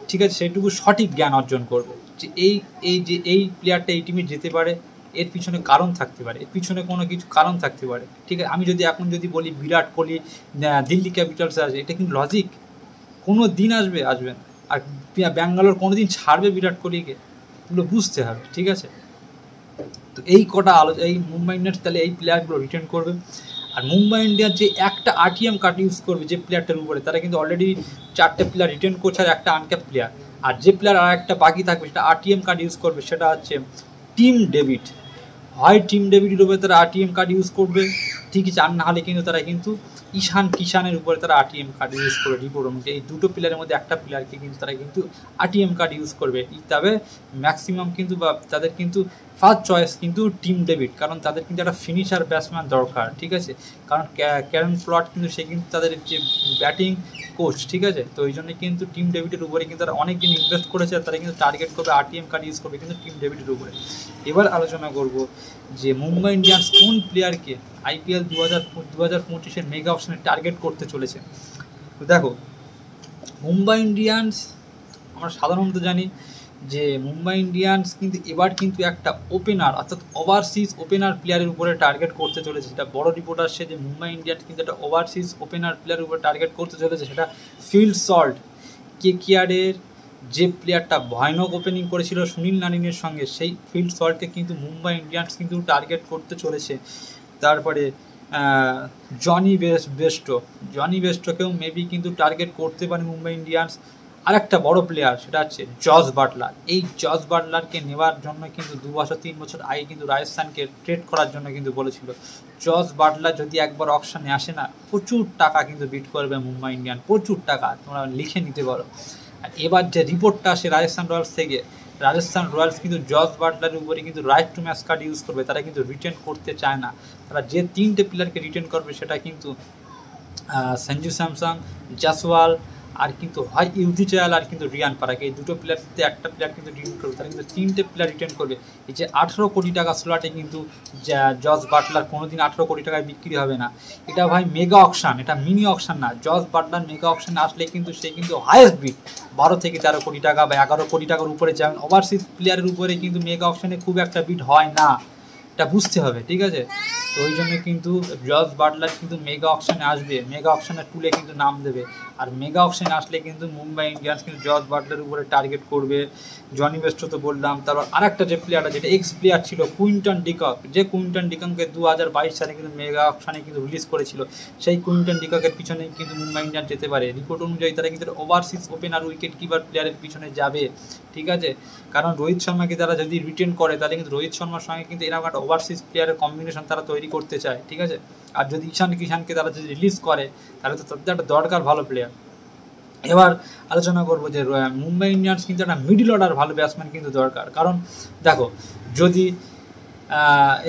ঠিক আছে, সেটুকু সঠিক জ্ঞান অর্জন করবে যে এই প্লেয়ারটা এই টিমে যেতে পারে, এর পিছনে কারণ থাকতে পারে, এর পিছনে কোনো কিছু কারণ থাকতে পারে, ঠিক আছে। আমি যদি এখন বলি বিরাট কোহলি দিল্লি ক্যাপিটালসে আসবে, এটা কিন্তু লজিক কোনো দিন আসবে না। আর ব্যাঙ্গালোর কোনো দিন ছাড়বে বিরাট কোহলিকে, এগুলো বুঝতে হবে, ঠিক আছে। তো এই কটা এই মুম্বাই ইন্ডিয়ান্স তাহলে এই প্লেয়ারগুলো রিটার্ন করবে। আর মুম্বাই ইন্ডিয়ান্স যে একটা আরটিএম কার্ড ইউজ করবে যে প্লেয়ারটার উপরে, তারা কিন্তু অলরেডি 4টে প্লেয়ার রিটার্ন করছে আর একটা আনক্যাপ প্লেয়ার। আর যে প্লেয়ার আর একটা বাকি থাকবে সেটা আরটিএম কার্ড ইউজ করবে, সেটা হচ্ছে টিম ডেভিড। হয় টিম ডেভিডের উপরে তারা আরটিএম কার্ড ইউজ করবে, ঠিক আছে, আর না হলে কিন্তু তারা কিন্তু ঈশান কিষানের উপরে তারা আরটিএম কার্ড ইউজ করবে। রিপোর্ট অনুযায়ী এই দুটো প্লেয়ারের মধ্যে একটা প্লেয়ারকে কিন্তু তারা কিন্তু আরটিএম কার্ড ইউজ করবে। তবে ম্যাক্সিমাম কিন্তু বা তাদের কিন্তু ফার্স্ট চয়েস কিন্তু টিম ডেভিড, কারণ তাদের কিন্তু একটা ফিনিশার ব্যাটসম্যান দরকার, ঠিক আছে। কারণ ক্যারন প্লট কিন্তু সে কিন্তু তাদের যে ব্যাটিং কোচ, ঠিক আছে। তো ওই জন্য কিন্তু টিম ডেভিডের উপরে কিন্তু তারা অনেক দিন ইনভেস্ট করেছে, আর তারা কিন্তু টার্গেট করবে আরটিএম কার্ড ইউজ করবে কিন্তু টিম ডেভিডের উপরে। এবার আলোচনা করব যে মুম্বাই ইন্ডিয়ান্স কোন প্লেয়ারকে আইপিএল 2025-এর মেগা অপশনে টার্গেট করতে চলেছে। তো দেখো, মুম্বাই ইন্ডিয়ান্স আমরা সাধারণত জানি যে মুম্বাই ইন্ডিয়ান্স কিন্তু এবার কিন্তু একটা ওপেনার, অর্থাৎ ওভারসিজ ওপেনার প্লেয়ারের উপরে টার্গেট করতে চলেছে। সেটা বড় রিপোর্ট আসছে যে মুম্বাই ইন্ডিয়ান্স কিন্তু একটা ওভারসিজ ওপেনার প্লেয়ারের উপরে টার্গেট করতে চলেছে, সেটা ফিল সল্ট। কেকেআরের যে প্লেয়ারটা ভয়ানক ওপেনিং করেছিল সুনীল নারিনের সঙ্গে, সেই ফিল সল্টকে কিন্তু মুম্বাই ইন্ডিয়ান্স কিন্তু টার্গেট করতে চলেছে। তারপরে জনি বেস্টোকেও মেবি কিন্তু টার্গেট করতে পারে মুম্বাই ইন্ডিয়ান্স। আরেকটা বড় প্লেয়ার সেটা হচ্ছে জস বাটলার। এই জস বাটলারকে নেওয়ার জন্য কিন্তু 2 বছর 3 বছর আগে কিন্তু রাজস্থানকে ট্রেড করার জন্য কিন্তু বলেছিল। জস বাটলার যদি একবার অকশনে আসে না, প্রচুর টাকা কিন্তু বিট করবে মুম্বাই ইন্ডিয়ান, প্রচুর টাকা, তোমরা লিখে নিতে পারো। আর এবার যে রিপোর্টটা আসে রাজস্থান রয়্যালস থেকে, রাজস্থান রয়্যালস কিন্তু জস বাটলারের উপরে কিন্তু right two match card use করবে, তারা কিন্তু রিটার্ন করতে চায় না। তারা যে 3টে প্লেয়ারকে রিটার্ন করবে সেটা কিন্তু সঞ্জু স্যামসং, জাসওয়াল, আর কিন্তু হয় ইউজিচাল আর কিন্তু রিয়ান পারাক। এই দুটো প্লেয়ারতে একটা প্লেয়ার কিন্তু রিটার্ন করবে, তারা কিন্তু 3টে প্লেয়ার রিটার্ন করবে। এই যে 18 কোটি টাকা স্লটে কিন্তু জস বাটলার কোনোদিন 18 কোটি টাকায় বিক্রি হবে না। এটা ভাই মেগা অকশন, এটা মিনি অকশন না। জস বাটলার মেগা অকশনে আসলে কিন্তু সে কিন্তু হায়েস্ট বিট 12 থেকে 13 কোটি টাকা বা 11 কোটি টাকার উপরে যাবেন। ওভারসিজ প্লেয়ারের উপরে কিন্তু মেগা অকশনে খুব একটা বিট হয় না, এটা বুঝতে হবে, ঠিক আছে। তো ওই জন্য কিন্তু জস বাটলার কিন্তু মেগা অকশনে আসবে, মেগা অকশনের টুলে কিন্তু নাম দেবে। আর মেগা অকশনে আসলে কিন্তু মুম্বাই ইন্ডিয়ান্স কিন্তু জস বাটলারের উপরে টার্গেট করবে। জনি বেস্টো তো বললাম, তারপর আরেকটা যে প্লেয়ারটা যেটা এক্স প্লেয়ার ছিল কুইন্টন ডিকক, যে কুইন্টন ডিককে 2022 সালে কিন্তু মেগা অকশনে কিন্তু রিলিজ করেছিল, সেই কুইন্টন ডিককের পিছনে কিন্তু মুম্বাই ইন্ডিয়ান্স যেতে পারে। রিপোর্ট অনুযায়ী তারা কিন্তু ওভারসিজ ওপেনার উইকেট কিপার প্লেয়ারের পিছনে যাবে, ঠিক আছে। কারণ রোহিত শর্মাকে তারা যদি রিটেন করে তাহলে কিন্তু রোহিত শর্মার সঙ্গে কিন্তু এরকম একটা ওভারসিজ প্লেয়ারের কম্বিনেশন তারা তৈরি করতে চায়, ঠিক আছে। আর যদি ঈশান কিষানকে তারা যদি রিলিজ করে তাহলে তো তাদের একটা দরকার ভালো প্লেয়ার। এবার আলোচনা করবো যে মুম্বাই ইন্ডিয়ান্স কিন্তু একটা মিডল অর্ডার ভালো ব্যাটসম্যান কিন্তু দরকার। কারণ দেখো, যদি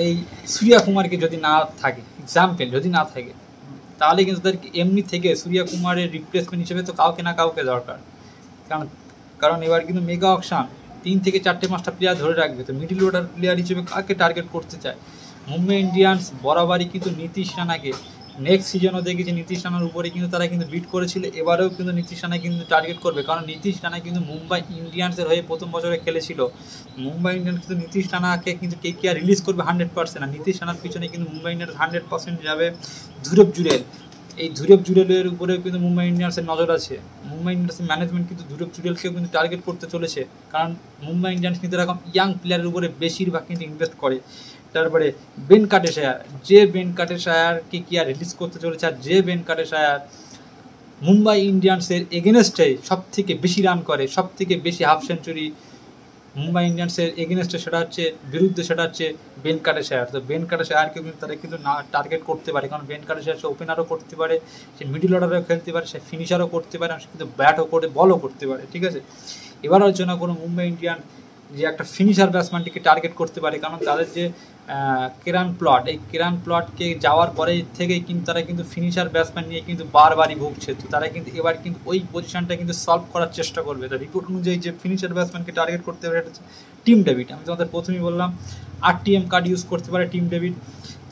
এই সূর্যা কুমারকে যদি না থাকে, এক্সাম্পল যদি না থাকে, তাহলে কিন্তু তাদেরকে এমনি থেকে সূর্যা কুমারের রিপ্লেসমেন্ট হিসেবে তো কাউকে না কাউকে দরকার। কারণ এবার কিন্তু মেগা অকশন 3 থেকে 4-5টা প্লেয়ার ধরে রাখবে। তো মিডল অর্ডার প্লেয়ার হিসেবে কাকে টার্গেট করতে চায় মুম্বাই ইন্ডিয়ান্স? বরাবরই কিন্তু নীতিশ রানাকে নেক্সট সিজনও দেখেছি নীতিশ রানার উপরে কিন্তু তারা কিন্তু বিট করেছিল, এবারেও কিন্তু নীতিশ রানা কিন্তু টার্গেট করবে, কারণ নীতিশ রানা কিন্তু মুম্বাই ইন্ডিয়ান্সের হয়ে প্রথম বছরে খেলেছিল। মুম্বাই ইন্ডিয়ান্স কিন্তু নীতিশ রানাকে কিন্তু কেকেআর রিলিজ করবে 100%, আর নীতিশ রানার পিছনে কিন্তু মুম্বাই ইন্ডিয়ান্স 100% যাবে ধুরব জুড়েল। এই ধুরব জুড়েলের উপরেও কিন্তু মুম্বাই ইন্ডিয়ান্সের নজর আছে। মুম্বাই ইন্ডিয়ান্সের ম্যানেজমেন্ট কিন্তু ধুরব জুড়েলকেও কিন্তু টার্গেট করতে চলেছে, কারণ মুম্বাই ইন্ডিয়ান্স কিন্তু এরকম ইয়াং প্লেয়ারের উপরে বেশিরভাগ কিন্তু ইনভেস্ট করে। তারপরে ভেঙ্কটেশায়ার, যে ভেঙ্কটেশায়ারকে কি আর রিলিজ করতে চলেছে, আর যে ভেঙ্কটেশায়ার মুম্বাই ইন্ডিয়ান্সের এগেনস্টে সব থেকে বেশি রান করে, সব থেকে বেশি হাফ সেঞ্চুরি মুম্বাই ইন্ডিয়ান্সের এগেনস্টে সেটা হচ্ছে বিরুদ্ধে, সেটা হচ্ছে ভেঙ্কটেশায়ার। তো ভেঙ্কটেশায়ারকে কিন্তু তারা কিন্তু না টার্গেট করতে পারে, কারণ ভেঙ্কটেশায়ার সে ওপেনারও করতে পারে, সে মিডল অর্ডারেও খেলতে পারে, সে ফিনিশারও করতে পারে, সে কিন্তু ব্যাটও করে বলও করতে পারে। ঠিক আছে, এবার আলোচনা কোনো মুম্বাই ইন্ডিয়ান যে একটা ফিনিশার ব্যাটসম্যানটিকে টার্গেট করতে পারে, কারণ তাদের যে কেরান প্লট, এই কেরান প্লটকে যাওয়ার পরে থেকেই কিন্তু তারা কিন্তু ফিনিশার ব্যাটসম্যান নিয়ে কিন্তু বারবারই ভুগছে। তো তারা কিন্তু এবার কিন্তু ওই পজিশনটা কিন্তু সলভ করার চেষ্টা করবে। তো রিপোর্ট অনুযায়ী যে ফিনিশার ব্যাটসম্যানকে টার্গেট করতে পারে এটা হচ্ছে টিম ডেভিড। আমি তোমাদের প্রথমেই বললাম RTM কার্ড ইউজ করতে পারে টিম ডেভিড।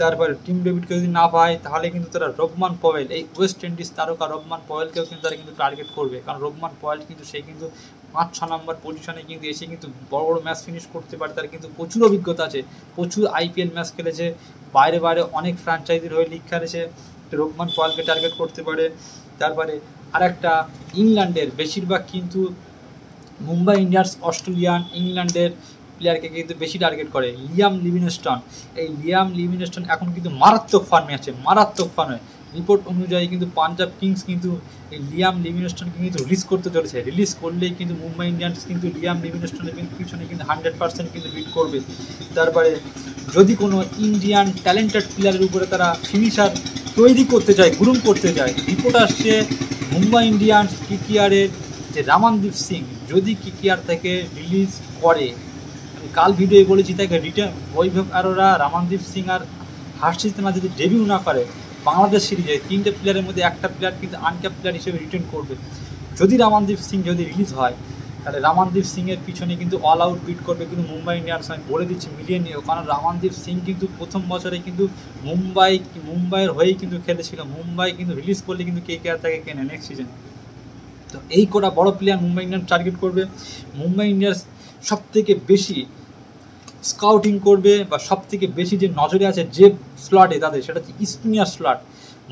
তারপরে টিম ডেভিডকে যদি না পায় তাহলে কিন্তু তারা রবমান পয়েল, এই ওয়েস্ট ইন্ডিজ তারকা রবমান পয়েলকেও কিন্তু তারা কিন্তু টার্গেট করবে, কারণ রবমান পয়েল কিন্তু সে কিন্তু 5-6 নম্বর পজিশনে কিন্তু এসে কিন্তু বড় বড় ম্যাচ ফিনিশ করতে পারে। তার কিন্তু প্রচুর অভিজ্ঞতা আছে, প্রচুর IPL ম্যাচ খেলেছে, বাইরে বাইরে অনেক ফ্র্যাঞ্চাইজির হয়ে লিগ খেলেছে। রবমান পয়েলকে টার্গেট করতে পারে। তারপরে আরেকটা ইংল্যান্ডের, বেশিরভাগ কিন্তু মুম্বাই ইন্ডিয়ান্স অস্ট্রেলিয়ান ইংল্যান্ডের প্লেয়ারকে কিন্তু বেশি টার্গেট করে, লিয়াম লিভিংস্টন। এই লিয়াম লিভিংস্টন এখন কিন্তু মারাত্মক ফর্মে আছে, মারাত্মক ফর্মে। রিপোর্ট অনুযায়ী কিন্তু পাঞ্জাব কিংস কিন্তু এই লিয়াম লিভিংস্টনকে কিন্তু রিলিজ করতে চলেছে। রিলিজ করলেই কিন্তু মুম্বাই ইন্ডিয়ান্স কিন্তু লিয়াম লিভিংস্টনের পিছনে কিন্তু 100% কিন্তু বিট করবে। তারপরে যদি কোনো ইন্ডিয়ান ট্যালেন্টেড প্লেয়ারের উপরে তারা ফিনিশার তৈরি করতে চায়, গ্রুম করতে চায়, রিপোর্ট আসছে মুম্বাই ইন্ডিয়ান্স কেকেআরের যে রামানদীপ সিং যদি কেকেআর থেকে রিলিজ করে, কাল ভিডিওয়ে বলেছি তাকে রিটার্ন বৈভব আরোরা, রামানদীপ সিং আর হার্ষিত না যদি ডেবিউ না করে বাংলাদেশ সিরিজে, 3টে প্লেয়ারের মধ্যে একটা প্লেয়ার কিন্তু আনক্যাপ প্লেয়ার হিসেবে রিটার্ন করবে। যদি রামানদীপ সিং যদি রিলিজ হয় তাহলে রামানদীপ সিংয়ের পিছনে কিন্তু অল আউট বিট করবে কিন্তু মুম্বাই ইন্ডিয়ান্স। আমি বলে দিচ্ছি মিলিয়ে নিও, কারণ রামানদীপ সিং কিন্তু প্রথম বছরে কিন্তু মুম্বাইয়ের হয়েই কিন্তু খেলেছিল। মুম্বাই কিন্তু রিলিজ করলে কিন্তু কেকেআর তাকে কেনে নেক্সট সিজনে। তো এই কটা বড় প্লেয়ার মুম্বাই ইন্ডিয়ান্স টার্গেট করবে। মুম্বাই ইন্ডিয়ান্স সব থেকে বেশি স্কাউটিং করবে বা সব থেকে বেশি যে নজরে আছে যে স্লটে তাদের, সেটা হচ্ছে স্পিনার স্লট।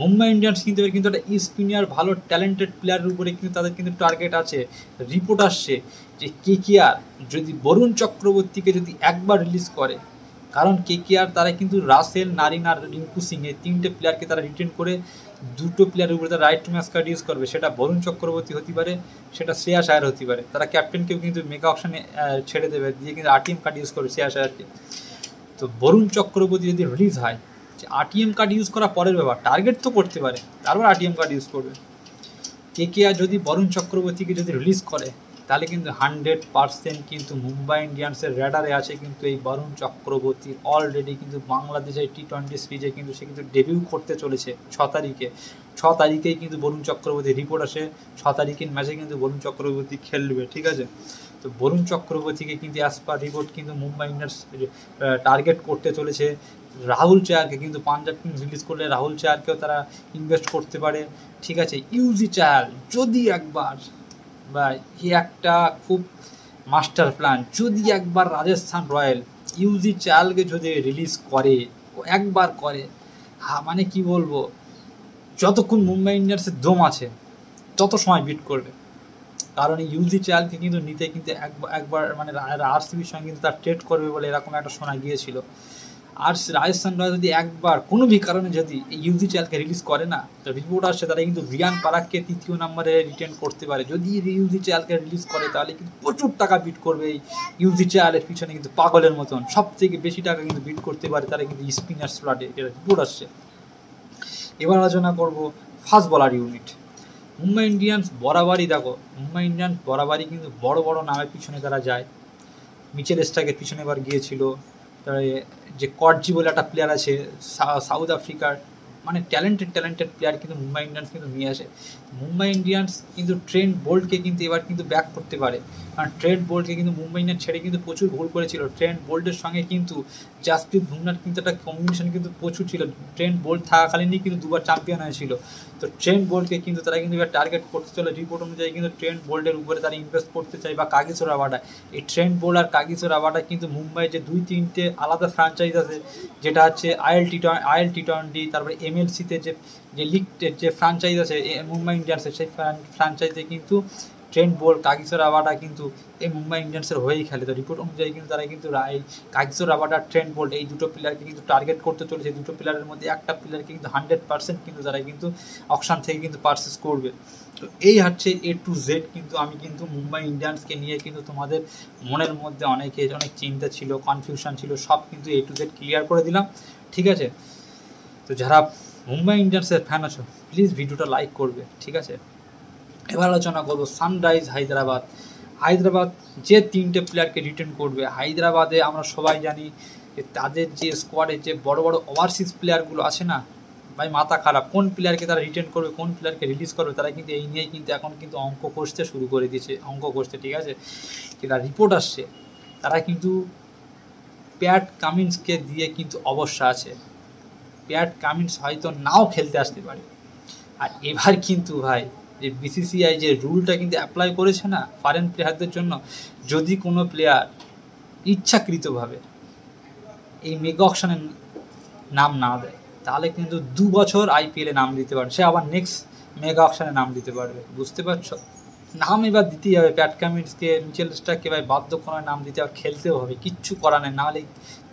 মুম্বাই ইন্ডিয়ান্স কিন্তু এবার কিন্তু একটা স্পিনার ভালো ট্যালেন্টেড প্লেয়ারের উপরে কিন্তু তাদের কিন্তু টার্গেট আছে। রিপোর্ট আসছে যে কেকেআর যদি বরুণ চক্রবর্তীকে যদি একবার রিলিজ করে, কারণ কেকেআর তারা কিন্তু রাসেল, নারিন আর রিঙ্কু সিং এই 3টে প্লেয়ারকে তারা রিটেন করে 2টো প্লেয়ারের উপরে তারা right two match card use করবে। সেটা বরুণ চক্রবর্তী হতে পারে, সেটা শ্রেয়াস আয়ার হতে পারে। তারা ক্যাপ্টেনকেও কিন্তু মেগা অপশনে ছেড়ে দেবে, দিয়ে কিন্তু RTM কার্ড ইউজ করবে শ্রেয়াস আয়ারকে। তো বরুণ চক্রবর্তী যদি রিলিজ হয়, যে RTM কার্ড ইউজ করা পরের ব্যাপার, টার্গেট তো করতে পারে, তারপর RTM কার্ড ইউজ করবে। কেকেআর যদি বরুণ চক্রবর্তীকে যদি রিলিজ করে তাহলে কিন্তু 100% কিন্তু মুম্বাই ইন্ডিয়ান্সের র্যাডারে আছে কিন্তু এই বরুণ চক্রবর্তীর। অলরেডি কিন্তু বাংলাদেশের T20 সিরিজে কিন্তু সে কিন্তু ডেবিউ করতে চলেছে 6 তারিখে। 6 তারিখেই কিন্তু বরুণ চক্রবর্তী, রিপোর্ট আসে 6 তারিখের ম্যাচে কিন্তু বরুণ চক্রবর্তী খেলবে। ঠিক আছে, তো বরুণ চক্রবর্তীকে কিন্তু অ্যাজ পার রিপোর্ট কিন্তু মুম্বাই ইন্ডিয়ান্স টার্গেট করতে চলেছে। রাহুল চাহারকে কিন্তু পাঞ্জাব কিংস রিলিজ করলে রাহুল চাহারকেও তারা ইনভেস্ট করতে পারে। ঠিক আছে, ইউজি চাহাল যদি একবার, বা একটা খুব মাস্টার প্ল্যান, যদি একবার রাজস্থান রয়্যাল ইউজি চাহালকে যদি রিলিজ করে, ও একবার করে, মানে কি বলবো, যতক্ষণ মুম্বাই ইন্ডিয়ান্সের দম আছে তত সময় বিট করবে। কারণ এই ইউজি চাহালকে কিন্তু নিতে কিন্তু একবার মানে RCBর সঙ্গে কিন্তু তার ট্রেড করবে বলে এরকম একটা শোনা গিয়েছিল। আর রাজস্থান রয়্যাল যদি একবার কোনো ভি কারণে যদি এই ইউজি চাহালকে রিলিজ করে না, তো রিপোর্ট আসছে তারা কিন্তু রিয়ান পারাককে 3য় নম্বরে রিটেন করতে পারে। যদি ইউজি চাহালকে রিলিজ করে তাহলে কিন্তু প্রচুর টাকা বিট করবে এই ইউজি চাহালের পিছনে, কিন্তু পাগলের মতন সব থেকে বেশি টাকা কিন্তু বিট করতে পারে তারা কিন্তু স্পিনার স্লটে, এটা রিপোর্ট আসছে। এবার আলোচনা করব fast bowler unit. Mumbai Indians বরাবরই দেখো, মুম্বাই ইন্ডিয়ান্স বরাবরই কিন্তু বড় বড় নামের পিছনে তারা যায়। মিচেল স্টার্কের পিছনে এবার গিয়েছিল। তারপরে যে কটজি বলে একটা প্লেয়ার আছে সাউথ আফ্রিকার, মানে ট্যালেন্টেড প্লেয়ার কিন্তু মুম্বাই ইন্ডিয়ান্স কিন্তু নিয়ে আসে। মুম্বাই ইন্ডিয়ান্স কিন্তু ট্রেন্ট বোল্টকে কিন্তু এবার কিন্তু ব্যাক করতে পারে। কারণ ট্রেন্ট বোল্টকে কিন্তু মুম্বাই ইন্ডিয়ান্স ছেড়ে কিন্তু প্রচুর ভুল করেছিল। ট্রেন্ট বোল্টের সঙ্গে কিন্তু জাসপ্রীত বুমরার কিন্তু একটা কম্বিনেশন কিন্তু প্রচুর ছিল। ট্রেন্ট বোল্ট থাকাকালীনই কিন্তু দুবার চ্যাম্পিয়ন হয়েছিল। তো ট্রেন্ট বোল্টকে কিন্তু তারা কিন্তু এবার টার্গেট করতে চলে। রিপোর্ট অনুযায়ী কিন্তু ট্রেন্ট বোল্টের উপরে তারা ইনভেস্ট করতে চায়, বা কাগিসো রাবাডা। এই ট্রেন্ট বোল্ট আর কাগিসো রাবাডা কিন্তু মুম্বাই যে 2-3টে আলাদা ফ্র্যাঞ্চাইজ আছে, যেটা হচ্ছে আইএল টি20, তারপরে এমএলসিতে যে লিগের যে ফ্র্যাঞ্চাইজ আছে মুম্বাই ইন্ডিয়ান্সের, সেই ফ্র্যাঞ্চাইজে কিন্তু ট্রেন্ট বোল্ট, কাগিসো রাবাডা কিন্তু এই মুম্বাই ইন্ডিয়ান্সের হয়েই খেলে। তো রিপোর্ট অনুযায়ী কিন্তু তারা কিন্তু এই কাগিসো রাবাডা, ট্রেন্ট বোল্ট এই দুটো প্লেয়ারকে কিন্তু টার্গেট করতে চলেছে। দুটো প্লেয়ারের মধ্যে একটা প্লেয়ারকে কিন্তু 100% কিন্তু তারা কিন্তু অকশন থেকে কিন্তু পারচেস করবে। তো এই হচ্ছে A to Z। কিন্তু আমি কিন্তু মুম্বাই ইন্ডিয়ান্সকে নিয়ে কিন্তু তোমাদের মনের মধ্যে অনেক চিন্তা ছিল, কনফিউশন ছিল, সব কিন্তু A to Z ক্লিয়ার করে দিলাম, ঠিক আছে। তো যারা মুম্বাই ইন্ডিয়ান্সের ফ্যান আছো প্লিজ ভিডিওটা লাইক করবে, ঠিক আছে। এবার আলোচনা করবো সানরাইজ হায়দ্রাবাদ যে 3টে প্লেয়ারকে রিটার্ন করবে। হায়দ্রাবাদে আমরা সবাই জানি যে তাদের যে স্কোয়াডে যে বড় বড় ওভারসিজ প্লেয়ারগুলো আছে না ভাই, মাথা খারাপ। কোন প্লেয়ারকে তারা রিটার্ন করবে, কোন প্লেয়ারকে রিলিজ করবে, তারা কিন্তু এই নিয়েই কিন্তু এখন কিন্তু অঙ্ক কষতে শুরু করে দিয়েছে, ঠিক আছে। যেটা রিপোর্ট আসছে তারা কিন্তু প্যাট কামিন্সকে দিয়ে কিন্তু অবশ্যই আছে। প্যাট কামিন্স হয়তো নাও খেলতে আসতে পারে। আর এবার কিন্তু ভাই যে বিসিসিআই যে রুলটা কিন্তু অ্যাপ্লাই করেছে না ফরেন প্লেয়ারদের জন্য, যদি কোনো প্লেয়ার ইচ্ছাকৃতভাবে এই মেগা অকশনে নাম না দেয়, তাহলে কিন্তু 2 বছর আইপিএলে নাম দিতে পারবে, সে আবার নেক্সট মেগা অকশনে নাম দিতে পারবে। বুঝতে পারছো? নাম এবার দিতেই হবে। প্যাট কামিন্সকে, মিচেল স্টার্ককে ভাই বাধ্যক্রমে নাম দিতে হবে, খেলতেও হবে, কিচ্ছু করার নেই। নাহলে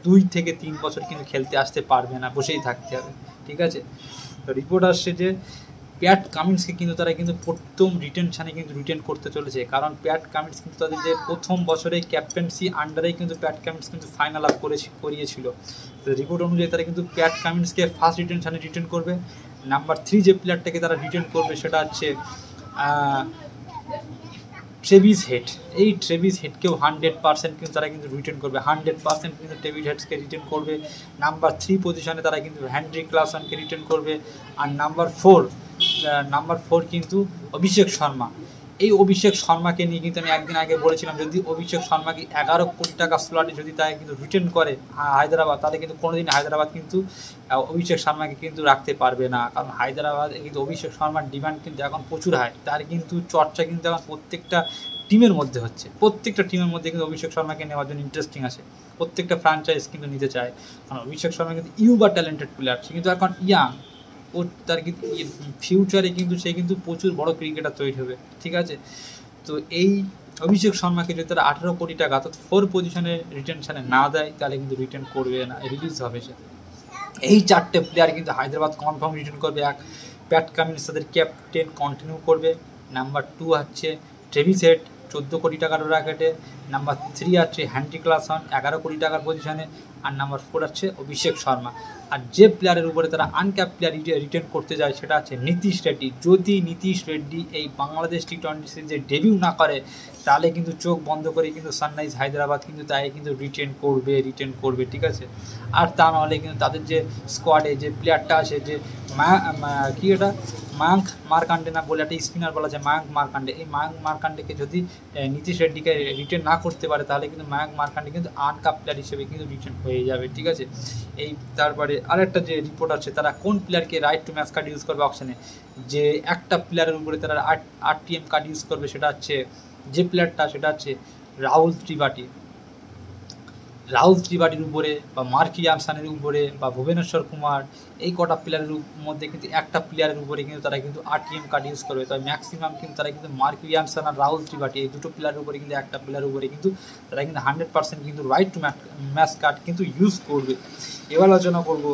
2 থেকে 3 বছর কিন্তু খেলতে আসতে পারবে না, বসেই থাকতে হবে, ঠিক আছে। তো রিপোর্ট আসছে যে প্যাট কামিন্সকে কিন্তু তারা কিন্তু প্রথম রিটেনশানে কিন্তু রিটেন করতে চলেছে। কারণ প্যাট কামিন্স কিন্তু তাদের যে প্রথম বছরে ক্যাপ্টেন্সি আন্ডারেই কিন্তু প্যাট কামিন্স কিন্তু ফাইনাল আপ করিয়েছিল। তো রিপোর্ট অনুযায়ী তারা কিন্তু প্যাট কামিন্সকে ফার্স্ট রিটেনশানে রিটেন করবে। নাম্বার 3 যে প্লেয়ারটাকে তারা রিটেন করবে সেটা হচ্ছে ট্রেভিস হেড। এই ট্রেভিস হেডকেও 100% কিন্তু তারা কিন্তু রিটার্ন করবে, 100% কিন্তু ট্রেভিস হেডসকে রিটার্ন করবে। নাম্বার 3 পজিশনে তারা কিন্তু হেনরি ক্লাসনকে রিটার্ন করবে। আর নাম্বার 4 কিন্তু অভিষেক শর্মা। এই অভিষেক শর্মাকে নিয়ে কিন্তু আমি একদিন আগে বলেছিলাম, যদি অভিষেক শর্মাকে 11 কোটি টাকা স্লটে যদি তাকে কিন্তু রিটার্ন করে হায়দ্রাবাদ, তাহলে কিন্তু কোনোদিন হায়দ্রাবাদ কিন্তু অভিষেক শর্মাকে কিন্তু রাখতে পারবে না। কারণ হায়দ্রাবাদ কিন্তু অভিষেক শর্মার ডিমান্ড কিন্তু এখন প্রচুর হাই। তার কিন্তু চর্চা কিন্তু এখন প্রত্যেকটা টিমের মধ্যে হচ্ছে, প্রত্যেকটা টিমের মধ্যে কিন্তু অভিষেক শর্মাকে নেওয়ার জন্য ইন্টারেস্টিং আছে। প্রত্যেকটা ফ্র্যাঞ্চাইজ কিন্তু নিতে চায়, কারণ অভিষেক শর্মা কিন্তু ইউবার ট্যালেন্টেড প্লেয়ার। সে কিন্তু এখন ইয়াং, ও তার কিন্তু ফিউচারে কিন্তু সে কিন্তু প্রচুর বড় ক্রিকেটার তৈরি হবে, ঠিক আছে। তো এই অভিষেক শর্মাকে যদি তারা 18 কোটি টাকা অর্থাৎ 4 পজিশনে রিটেনশানে না দেয়, তাহলে কিন্তু রিটার্ন করবে না, রিলিজ হবে সে। এই 4টে প্লেয়ার কিন্তু হায়দ্রাবাদ কনফার্ম রিটার্ন করবে। এক, প্যাট কামিন্স তাদের ক্যাপ্টেন কন্টিনিউ করবে। নাম্বার 2 হচ্ছে ট্রেভিস হেড 14 কোটি টাকার ব্র্যাকেটে। নাম্বার 3 আছে হেনরি ক্লাসন 11 কোটি টাকার পজিশনে। আর নাম্বার 4 আছে অভিষেক শর্মা। আর যে প্লেয়ারের উপরে তারা আনক্যাপ প্লেয়ার রিটার্ন করতে যায় সেটা আছে নীতিশ রেড্ডি। যদি নীতিশ রেড্ডি এই বাংলাদেশ টি20 সিরিজে ডেবিউ না করে, তাহলে কিন্তু চোখ বন্ধ করে কিন্তু সানরাইজ হায়দ্রাবাদ কিন্তু তাই কিন্তু রিটেন করবে, ঠিক আছে। আর তা নাহলে কিন্তু তাদের যে স্কোয়াডে যে প্লেয়ারটা আছে, যে কি এটা মায়াঙ্ক মারকান্ডে না বলে একটা স্পিনার বলা যায় মায়াঙ্ক মারকান্ডে, এই মায়াঙ্ক মারকান্ডেকে যদি নীতিশ রেড্ডিকে রিটেন না করতে পারে, তাহলে কিন্তু মায়াঙ্ক মারকান্ডে কিন্তু আনকাপ প্লেয়ার হিসেবে কিন্তু রিটেন হয়ে যাবে, ঠিক আছে। এই তারপরে আরেকটা যে রিপোর্ট আছে, তারা কোন প্লেয়ারকে right two match card use করবে অকশনে, যে একটা প্লেয়ারের উপরে তারা 8 কার্ড ইউজ করবে, সেটা হচ্ছে যে প্লেয়ারটা সেটা হচ্ছে রাহুল ত্রিপাঠীর উপরে, বা মার্কি ইয়ানসানের উপরে, বা ভুবনেশ্বর কুমার, এই কটা প্লেয়ারের মধ্যে কিন্তু একটা প্লেয়ারের উপরে কিন্তু তারা কিন্তু আরটিএম কার্ড ইউজ করবে। তবে ম্যাক্সিমাম কিন্তু তারা কিন্তু মার্কি ইয়ানসান আর রাহুল ত্রিপাঠী এই দুটো প্লেয়ারের উপরে কিন্তু একটা প্লেয়ারের উপরে কিন্তু তারা কিন্তু 100% কিন্তু রাইট টু ম্যাচ কার্ড কিন্তু ইউজ করবে। এবার আলোচনা করব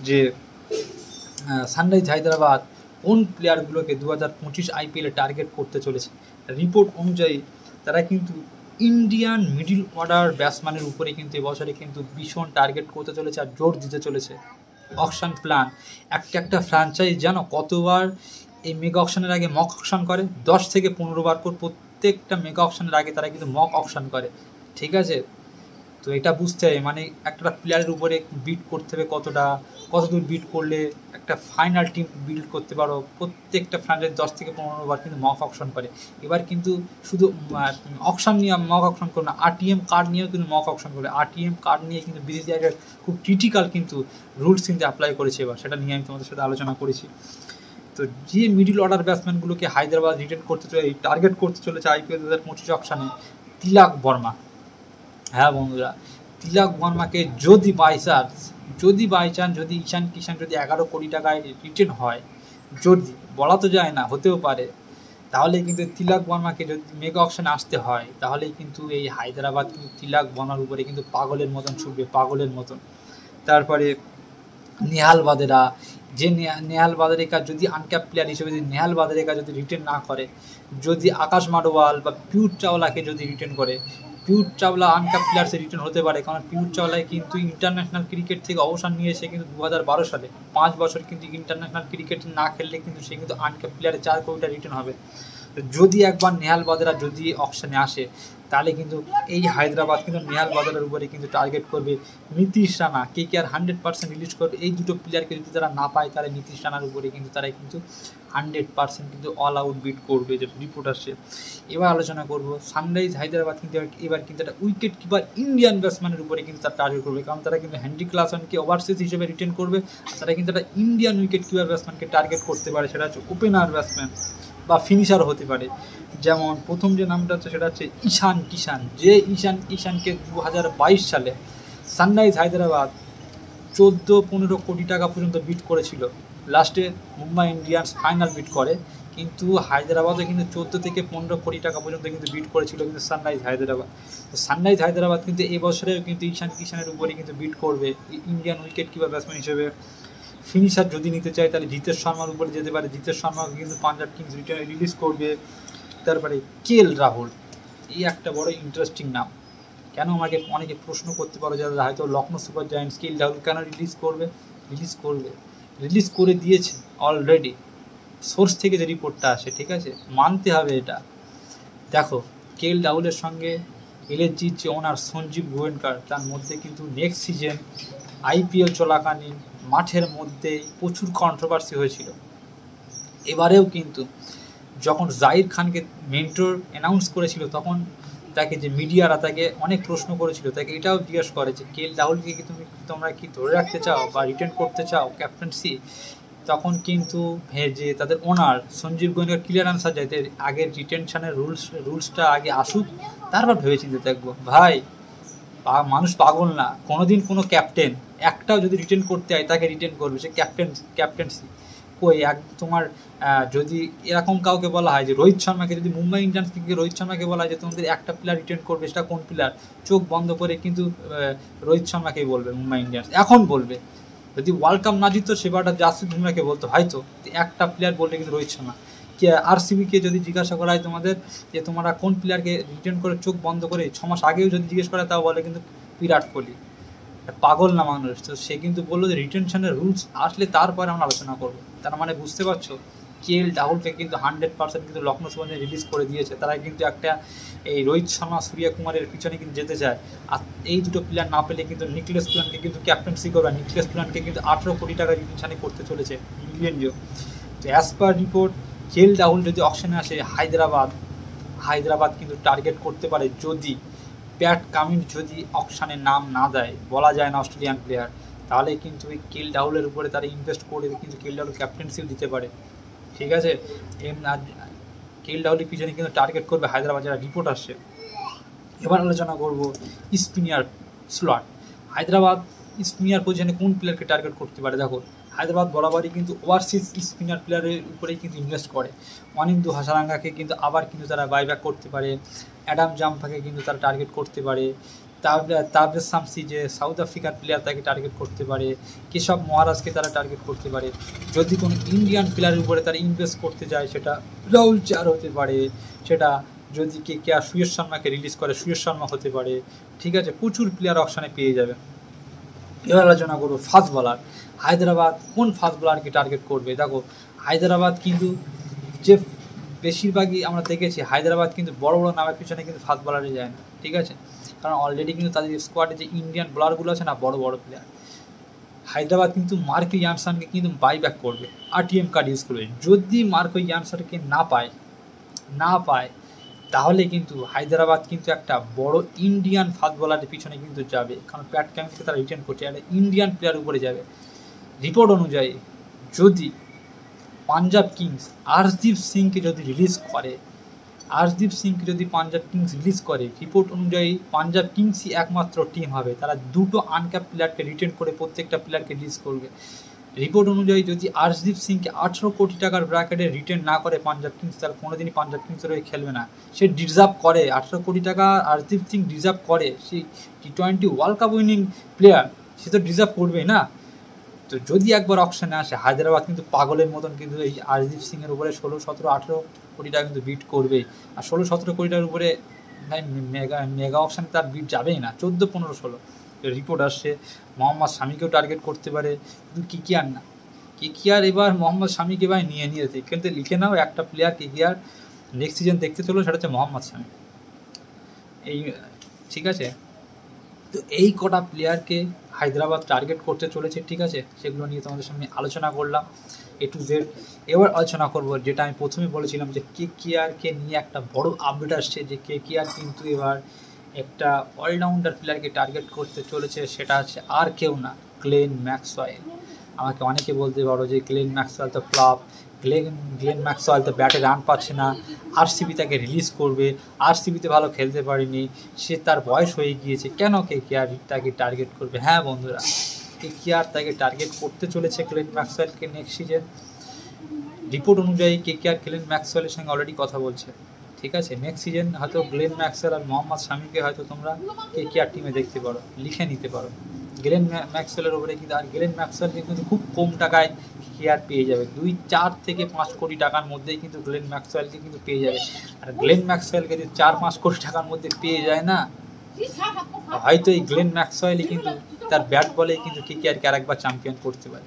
যে সানরাইজ হায়দ্রাবাদ কোন প্লেয়ারগুলোকে 2025 আইপিএলে টার্গেট করতে চলেছে। রিপোর্ট অনুযায়ী তারা কিন্তু ইন্ডিয়ান মিডল অর্ডার ব্যাটসম্যানের উপরে কিন্তু এবছরে কিন্তু ভীষণ টার্গেট করতে চলেছে আর জোর দিতে চলেছে। অকশন প্ল্যান, একটা ফ্র্যাঞ্চাইজ জানো কতবার এই মেগা অকশনের আগে মক অকশন করে? 10 থেকে 15 বার করে প্রত্যেকটা মেগা অকশনের আগে তারা কিন্তু মক অকশন করে, ঠিক আছে। তো এটা বুঝতে হবে মানে একটা প্লেয়ারের উপরে বিট করতে হবে কতদূর বিট করলে একটা ফাইনাল টিম বিল্ড করতে পারো। প্রত্যেকটা ফ্র্যাঞ্চাইজি 10 থেকে 15 বার কিন্তু মক অকশন করে। এবার কিন্তু শুধু অকশন নিয়ে মক অকশন করবে না, আরটিএম কার্ড নিয়েও কিন্তু মক অকশন করবে। আরটিএম কার্ড নিয়ে কিন্তু বিসিসিআই খুব ক্রিটিক্যাল কিন্তু রুলস কিন্তু অ্যাপ্লাই করেছে এবার, সেটা নিয়ে আমি তোমাদের সাথে আলোচনা করেছি। তো যে মিডিল অর্ডার ব্যাটসম্যানগুলোকে হায়দ্রাবাদ রিটেন করতে চলে টার্গেট করতে চলেছে আইপিএল 2025 অকশনে, তিলক বর্মা। হ্যাঁ বন্ধুরা, তিলক বর্মাকে যদি বাই চান্স যদি ঈশান কিষান যদি 11 কোটি টাকায় রিটেন হয়, যদি বলা তো যায় না, হতেও পারে, তাহলে কিন্তু তিলক বর্মাকে যদি মেগা অকশনে আসতে হয়, তাহলে কিন্তু এই হায়দ্রাবাদ কিন্তু তিলক বর্মার উপরে কিন্তু পাগলের মতন ছুটবে, পাগলের মতন। তারপরে নেহাল বাদেরা, যে নেহাল বাদেরিকা যদি আনক্যাপ প্লেয়ার হিসেবে যদি নেহাল বাদেরিকা যদি রিটেন না করে, যদি আকাশ মাডওয়াল বা পিয়ুষ চাওলাকে যদি রিটেন করে, পিয়ুষ চাওলা আনক্যাপ প্লেয়ার্সে রিটেন হতে পারে, কারণ পিয়ুষ চাওলায় কিন্তু ইন্টারন্যাশনাল ক্রিকেট থেকে অবসর নিয়েছে কিন্তু 2012 সালে। 5 বছর কিন্তু ইন্টারন্যাশনাল ক্রিকেট না খেললে কিন্তু সে কিন্তু আনক্যাপ প্লেয়ারে 4 কোটিটা রিটেন হবে। যদি একবার নেহাল বাদেরা যদি অকশনে আসে, তাহলে কিন্তু এই হায়দ্রাবাদ কিন্তু নেহাল বাদেরার উপরে কিন্তু টার্গেট করবে। নীতিশ রানা, কেকেআর 100% রিলিজ করবে। এই দুটো প্লেয়ারকে যদি তারা না পায়, তাহলে নীতিশ রানার উপরে কিন্তু তারা কিন্তু 100% কিন্তু অল আউট বিট করবে, যে রিপোর্ট আসছে। এবার আলোচনা করব সানরাইজ হায়দ্রাবাদ কিন্তু এবার কিন্তু একটা উইকেট কিপার ইন্ডিয়ান ব্যাটসম্যানের উপরে কিন্তু তারা টার্গেট করবে, কারণ তারা কিন্তু হ্যান্ডি ক্লাসনকে ওভারসিজ হিসেবে রিটেন করবে। তারা কিন্তু একটা ইন্ডিয়ান উইকেট কিপার ব্যাটসম্যানকে টার্গেট করতে পারে, সেটা হচ্ছে ওপেনার ব্যাটসম্যান বা ফিনিশার হতে পারে। যেমন প্রথম যে নামটা হচ্ছে সেটা হচ্ছে ঈশান কিষান, যে ঈশান কিষানকে 2022 সালে সানরাইজ হায়দ্রাবাদ 14-15 কোটি টাকা পর্যন্ত বিট করেছিল। লাস্টে মুম্বাই ইন্ডিয়ান্স ফাইনাল বিট করে, কিন্তু হায়দ্রাবাদও কিন্তু 14 থেকে 15 কোটি টাকা পর্যন্ত কিন্তু বিট করেছিল কিন্তু সানরাইজ হায়দ্রাবাদ। তো সানরাইজ হায়দ্রাবাদ কিন্তু এবছরেও কিন্তু ঈশান কিষানের উপরে কিন্তু বিট করবে ইন্ডিয়ান উইকেট কিপার ব্যাটসম্যান হিসেবে। ফিনিশার যদি নিতে চায়, তাহলে জিতেশ শর্মার উপরে যেতে পারে। জিতেশ শর্মাকে কিন্তু পাঞ্জাব কিংস রিলিজ করবে। তারপরে কেএল রাহুল, এই একটা বড় ইন্টারেস্টিং নাম। কেন আমাকে অনেকে প্রশ্ন করতে পারো, যারা হয়তো Lucknow super giants KL Rahul কেন রিলিজ করবে, রিলিজ করে দিয়েছে অলরেডি। সোর্স থেকে যে রিপোর্টটা আসে, ঠিক আছে, মানতে হবে এটা। দেখো, কেএল রাহুলের সঙ্গে এলএসজির যে ওনার সঞ্জীব গোয়েঙ্কার, তার মধ্যে কিন্তু নেক্সট সিজন আইপিএল চলাকালীন মাঠের মধ্যে প্রচুর কন্ট্রোভার্সি হয়েছিল। এবারেও কিন্তু যখন জাহির খানকে মেন্টর অ্যানাউন্স করেছিল, তখন তাকে যে মিডিয়ারা তাকে অনেক প্রশ্ন করেছিল, তাকে এটাও জিজ্ঞেস করে যে কেএল রাহুলকে কি তোমরা কি ধরে রাখতে চাও বা রিটেন করতে চাও ক্যাপ্টেন্সি। তখন কিন্তু যে তাদের ওনার সঞ্জীব গোয়েঙ্কার ক্লিয়ার আনসার যায়, আগের রিটেনশনের রুলসটা আগে আসুক, তারপর ভেবেচিন্তে দেখবো। ভাই, মানুষ পাগল না, কোনোদিন কোনো ক্যাপ্টেন একটাও যদি রিটেন করতে হয়, তাকে রিটেন করবে, সে ক্যাপ্টেন্সি কই। তোমার যদি এরকম কাউকে বলা হয় যে রোহিত শর্মাকে, যদি মুম্বাই ইন্ডিয়ান্স থেকে রোহিত শর্মাকে বলা হয় যে তোমাদের একটা প্লেয়ার রিটেন করবে, সেটা কোন প্লেয়ার, চোখ বন্ধ করে কিন্তু রোহিত শর্মাকেই বলবে মুম্বাই ইন্ডিয়ান্স। এখন বলবে, যদি ওয়ার্ল্ড কাপ না জিততো সেবারটা জাসপ্রীত বুমরাহকে বলতো হয়তো, একটা প্লেয়ার বললে কিন্তু রোহিত শর্মা। আরসিবিকে যদি জিজ্ঞাসা করা হয় তোমাদের যে তোমরা কোন প্লেয়ারকে রিটেন করে চোখ বন্ধ করে 6 মাস আগেও যদি জিজ্ঞেস করে, তাও বলে কিন্তু বিরাট কোহলি। পাগল না মানুষ? তো সে কিন্তু বললো যে রিটেনশনের রুলস আসলে তারপরে আমরা আলোচনা করবো। তার মানে বুঝতে পারছো, কেএল রাহুলকে কিন্তু 100% কিন্তু লখনৌ সুপার জায়ান্টস রিলিজ করে দিয়েছে। তারা কিন্তু একটা এই রোহিত শর্মা সূর্যা কুমারের পিছনে কিন্তু যেতে চায়। আর এই দুটো প্লেয়ার না পেলে কিন্তু নিকলেস পুরানকে কিন্তু ক্যাপ্টেন্সি করবে। নিকলেস পুরানকে কিন্তু 18 কোটি টাকা রিটেনশনে করতে চলেছে, মিলিয়ন জিও। তো as per report, KL Rahul যদি অকশনে আসে, হায়দ্রাবাদ কিন্তু টার্গেট করতে পারে, যদি প্যাট কামিন্স যদি অকশনে নাম না দেয়, বলা যায় না অস্ট্রেলিয়ান প্লেয়ার, তাহলে কিন্তু এই কেএল রাহুলের উপরে তারা ইনভেস্ট করে কিন্তু কেএল রাহুল ক্যাপ্টেন্সিও দিতে পারে, ঠিক আছে। কেএল রাহুলের পিছনে কিন্তু টার্গেট করবে হায়দ্রাবাদ, যারা রিপোর্ট আসছে। এবার আলোচনা করবো স্পিনার স্লট। হায়দ্রাবাদ স্পিনার পজিশনে কোন প্লেয়ারকে টার্গেট করতে পারে। দেখো, হায়দ্রাবাদ বরাবরই কিন্তু ওভারসিজ স্পিনার প্লেয়ারের উপরেই কিন্তু ইনভেস্ট করে। অনিন্দু হাসারাঙ্গাকে কিন্তু আবার কিন্তু তারা বাইব্যাক করতে পারে। অ্যাডাম জাম্পাকে কিন্তু তারা টার্গেট করতে পারে। তাবরেজ শামসি, যে সাউথ আফ্রিকার প্লেয়ার, তাকে টার্গেট করতে পারে। কেশব মহারাজকে তারা টার্গেট করতে পারে। যদি কোনো ইন্ডিয়ান প্লেয়ারের উপরে তারা ইনভেস্ট করতে যায়, সেটা রাহুল চার হতে পারে। সেটা যদি কে আর সুয়েশ শর্মাকে রিলিজ করে, সুয়েশ শর্মা হতে পারে, ঠিক আছে। প্রচুর প্লেয়ার অপশানে পেয়ে যাবে। এবার আলোচনা করবো ফাস্ট বলার। হায়দ্রাবাদ কোন ফাস্ট বলারকে টার্গেট করবে। দেখো, হায়দ্রাবাদ কিন্তু যে বেশিরভাগই আমরা দেখেছি, হায়দ্রাবাদ কিন্তু বড় বড় নামের পিছনে কিন্তু ফাস্ট বলারে যায় না, ঠিক আছে। কারণ অলরেডি কিন্তু তাদের স্কোয়াডে যে ইন্ডিয়ান বোলারগুলো আছে না, বড় বড় প্লেয়ার, হায়দ্রাবাদ কিন্তু মার্কো ইয়ানসনকে কিন্তু বাইব্যাক করবে, আরটিএম কার্ড ইউজ করবে। যদি মার্কো ইয়ানসনকে না পায় তাহলে কিন্তু হায়দ্রাবাদ কিন্তু একটা বড় ইন্ডিয়ান ফাস্ট বলারের পিছনে কিন্তু যাবে, কারণ প্যাট কামিন্সকে তারা রিটার্ন করছে, একটা ইন্ডিয়ান প্লেয়ার উপরে যাবে। রিপোর্ট অনুযায়ী যদি পাঞ্জাব কিংস আর্শদীপ সিংকে যদি রিলিজ করে, রিপোর্ট অনুযায়ী পাঞ্জাব কিংসই একমাত্র টিম হবে তারা দুটো আনক্যাপ প্লেয়ারকে রিটেন করে প্রত্যেকটা প্লেয়ারকে রিলিজ করবে। রিপোর্ট অনুযায়ী যদি আর্শদীপ সিংকে 18 কোটি টাকার ব্র্যাকেটে রিটেন না করে পাঞ্জাব কিংস, তাহলে কোনোদিনই পাঞ্জাব কিংসের হয়ে খেলবে না। সে ডিজার্ভ করে, 18 কোটি টাকা আর্শদীপ সিং ডিজার্ভ করে, সেই T20 world cup winning player, সে তো ডিজার্ভ করবেই না। তো যদি একবার অকশনে আসে, হায়দ্রাবাদ কিন্তু পাগলের মতন কিন্তু এই আর্শদীপ সিংয়ের উপরে 16, 17, 18 কোটি টাকা কিন্তু বিট করবেই। আর 16, 17 কোটি টাকার উপরে ভাই মেগা অকশনে তার বিট যাবেই না, 14, 15, 16। রিপোর্ট আসছে মোহাম্মদ শামিকেও টার্গেট করতে পারে, কিন্তু কেকেআর না। কেকেআর এবার মোহাম্মদ শামিকে ভাই নিয়ে নিয়েছে, কিন্তু লিখে নাও একটা প্লেয়ার কেকেআর নেক্সট সিজন দেখতে চলো, সেটা হচ্ছে মোহাম্মদ শামি। এই ঠিক আছে, তো এই কটা প্লেয়ারকে হায়দ্রাবাদ টার্গেট করতে চলেছে, ঠিক আছে, সেগুলো নিয়ে তোমাদের সামনে আলোচনা করলাম A to Z। এবার আলোচনা করবো যেটা আমি প্রথমে বলেছিলাম যে কেকেআরকে নিয়ে একটা বড় আপডেট আসছে, যে কেকেআর কিন্তু এবার একটা অলরাউন্ডার প্লেয়ারকে টার্গেট করতে চলেছে, সেটা হচ্ছে আর কেউ না, গ্লেন ম্যাক্সওয়েল। আমাকে অনেকে বলতে পারো যে গ্লেন ম্যাক্সওয়েল তো ফ্লপ, গ্লেন ম্যাক্সওয়েল তো ব্যাটে রান পাচ্ছে না, আরসিবি তাকে রিলিজ করবে, আরসিবিতে ভালো খেলতে পারেনি, সে তার বয়স হয়ে গিয়েছে, কেন কেকেআর তাকে টার্গেট করবে? হ্যাঁ বন্ধুরা, কেকেআর তাকে টার্গেট করতে চলেছে গ্লেন ম্যাক্সওয়েলকে নেক্সট সিজন। রিপোর্ট অনুযায়ী কেকেআর গ্লেন ম্যাক্সওয়েলের সঙ্গে অলরেডি কথা বলছে, ঠিক আছে। নেক্সট সিজন হয়তো গ্লেন ম্যাক্সওয়েল আর মোহাম্মদ শামিকে হয়তো তোমরা কেকেআর টিমে দেখতে পারো, লিখে নিতে পারো গ্লেন ম্যাক্সওয়েলের ওপরে। কিন্তু আর গ্লেন ম্যাক্সওয়েলকে কিন্তু খুব কম টাকায় কেকেআর পেয়ে যাবে, 4 থেকে 5 কোটি টাকার মধ্যেই কিন্তু গ্লেন ম্যাক্সওয়েলকে কিন্তু পেয়ে যাবে। আর গ্লেন ম্যাক্সওয়েলকে যদি 4-5 কোটি টাকার মধ্যে পেয়ে যায় না, হয়তো এই গ্লেন ম্যাক্সওয়েলই কিন্তু তার ব্যাট বলেই কিন্তু কেকেআরকে আরেকবার চ্যাম্পিয়ন করতে পারে।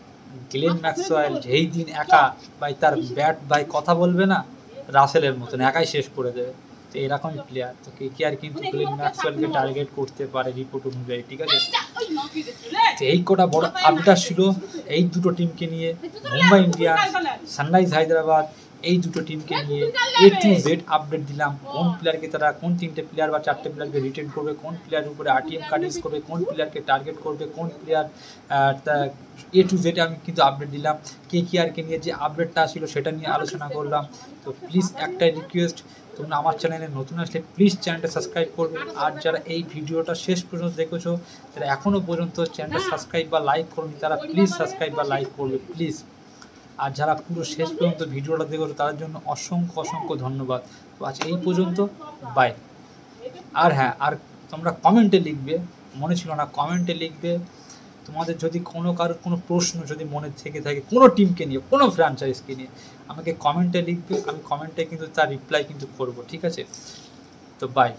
গ্লেন ম্যাক্সওয়েল যেই দিন একা ভাই তার ব্যাট ভাই কথা বলবে না, রাসেলের মতন একাই শেষ করে দেবে, তো এরকমই প্লেয়ার। তো কেকেআর কিন্তু গ্লেন ম্যাক্সওয়েলকে টার্গেট করতে পারে রিপোর্ট অনুযায়ী, ঠিক আছে। তো এই কটা বড় আপডেট ছিল এই দুটো টিমকে নিয়ে, মুম্বাই ইন্ডিয়ান্স, সানরাইজ হায়দ্রাবাদ, এই দুটো টিমকে নিয়ে A to Z আপডেট দিলাম। কোন প্লেয়ারকে তারা, কোন 3টে প্লেয়ার বা 4টে প্লেয়ারকে রিটেন করবে, কোন প্লেয়ার উপরে আরটিএম কার্ড ইউজ করবে, কোন প্লেয়ারকে টার্গেট করবে, কোন প্লেয়ার A to Z আমি কিন্তু আপডেট দিলাম। কেকেআরকে নিয়ে যে আপডেটটা ছিল সেটা নিয়ে আলোচনা করলাম। তো প্লিজ একটাই রিকোয়েস্ট, তোমরা আমার চ্যানেলে নতুন আসলে প্লিজ চ্যানেলটা সাবস্ক্রাইব করবে, আর যারা এই ভিডিওটা শেষ পর্যন্ত দেখেছো, যারা এখনও পর্যন্ত চ্যানেলটা সাবস্ক্রাইব বা লাইক করোনি, তারা প্লিজ সাবস্ক্রাইব বা লাইক করবে প্লিজ। আর যারা পুরো শেষ পর্যন্ত ভিডিওটা দেখেছো তাদের জন্য অসংখ্য অসংখ্য ধন্যবাদ। তো আজ এই পর্যন্ত, বাই। আর হ্যাঁ, আর তোমরা কমেন্টে লিখবে, মনে ছিল না কমেন্টে লিখবে, তোমাদের যদি কারোর কোনো প্রশ্ন যদি মনে থেকে থাকে কোনো টিমকে নিয়ে, কোনো ফ্র্যাঞ্চাইজকে নিয়ে, আমাকে কমেন্টে লিখবে, আমি কমেন্টে কিন্তু তার রিপ্লাই কিন্তু করবো, ঠিক আছে। তো বাই।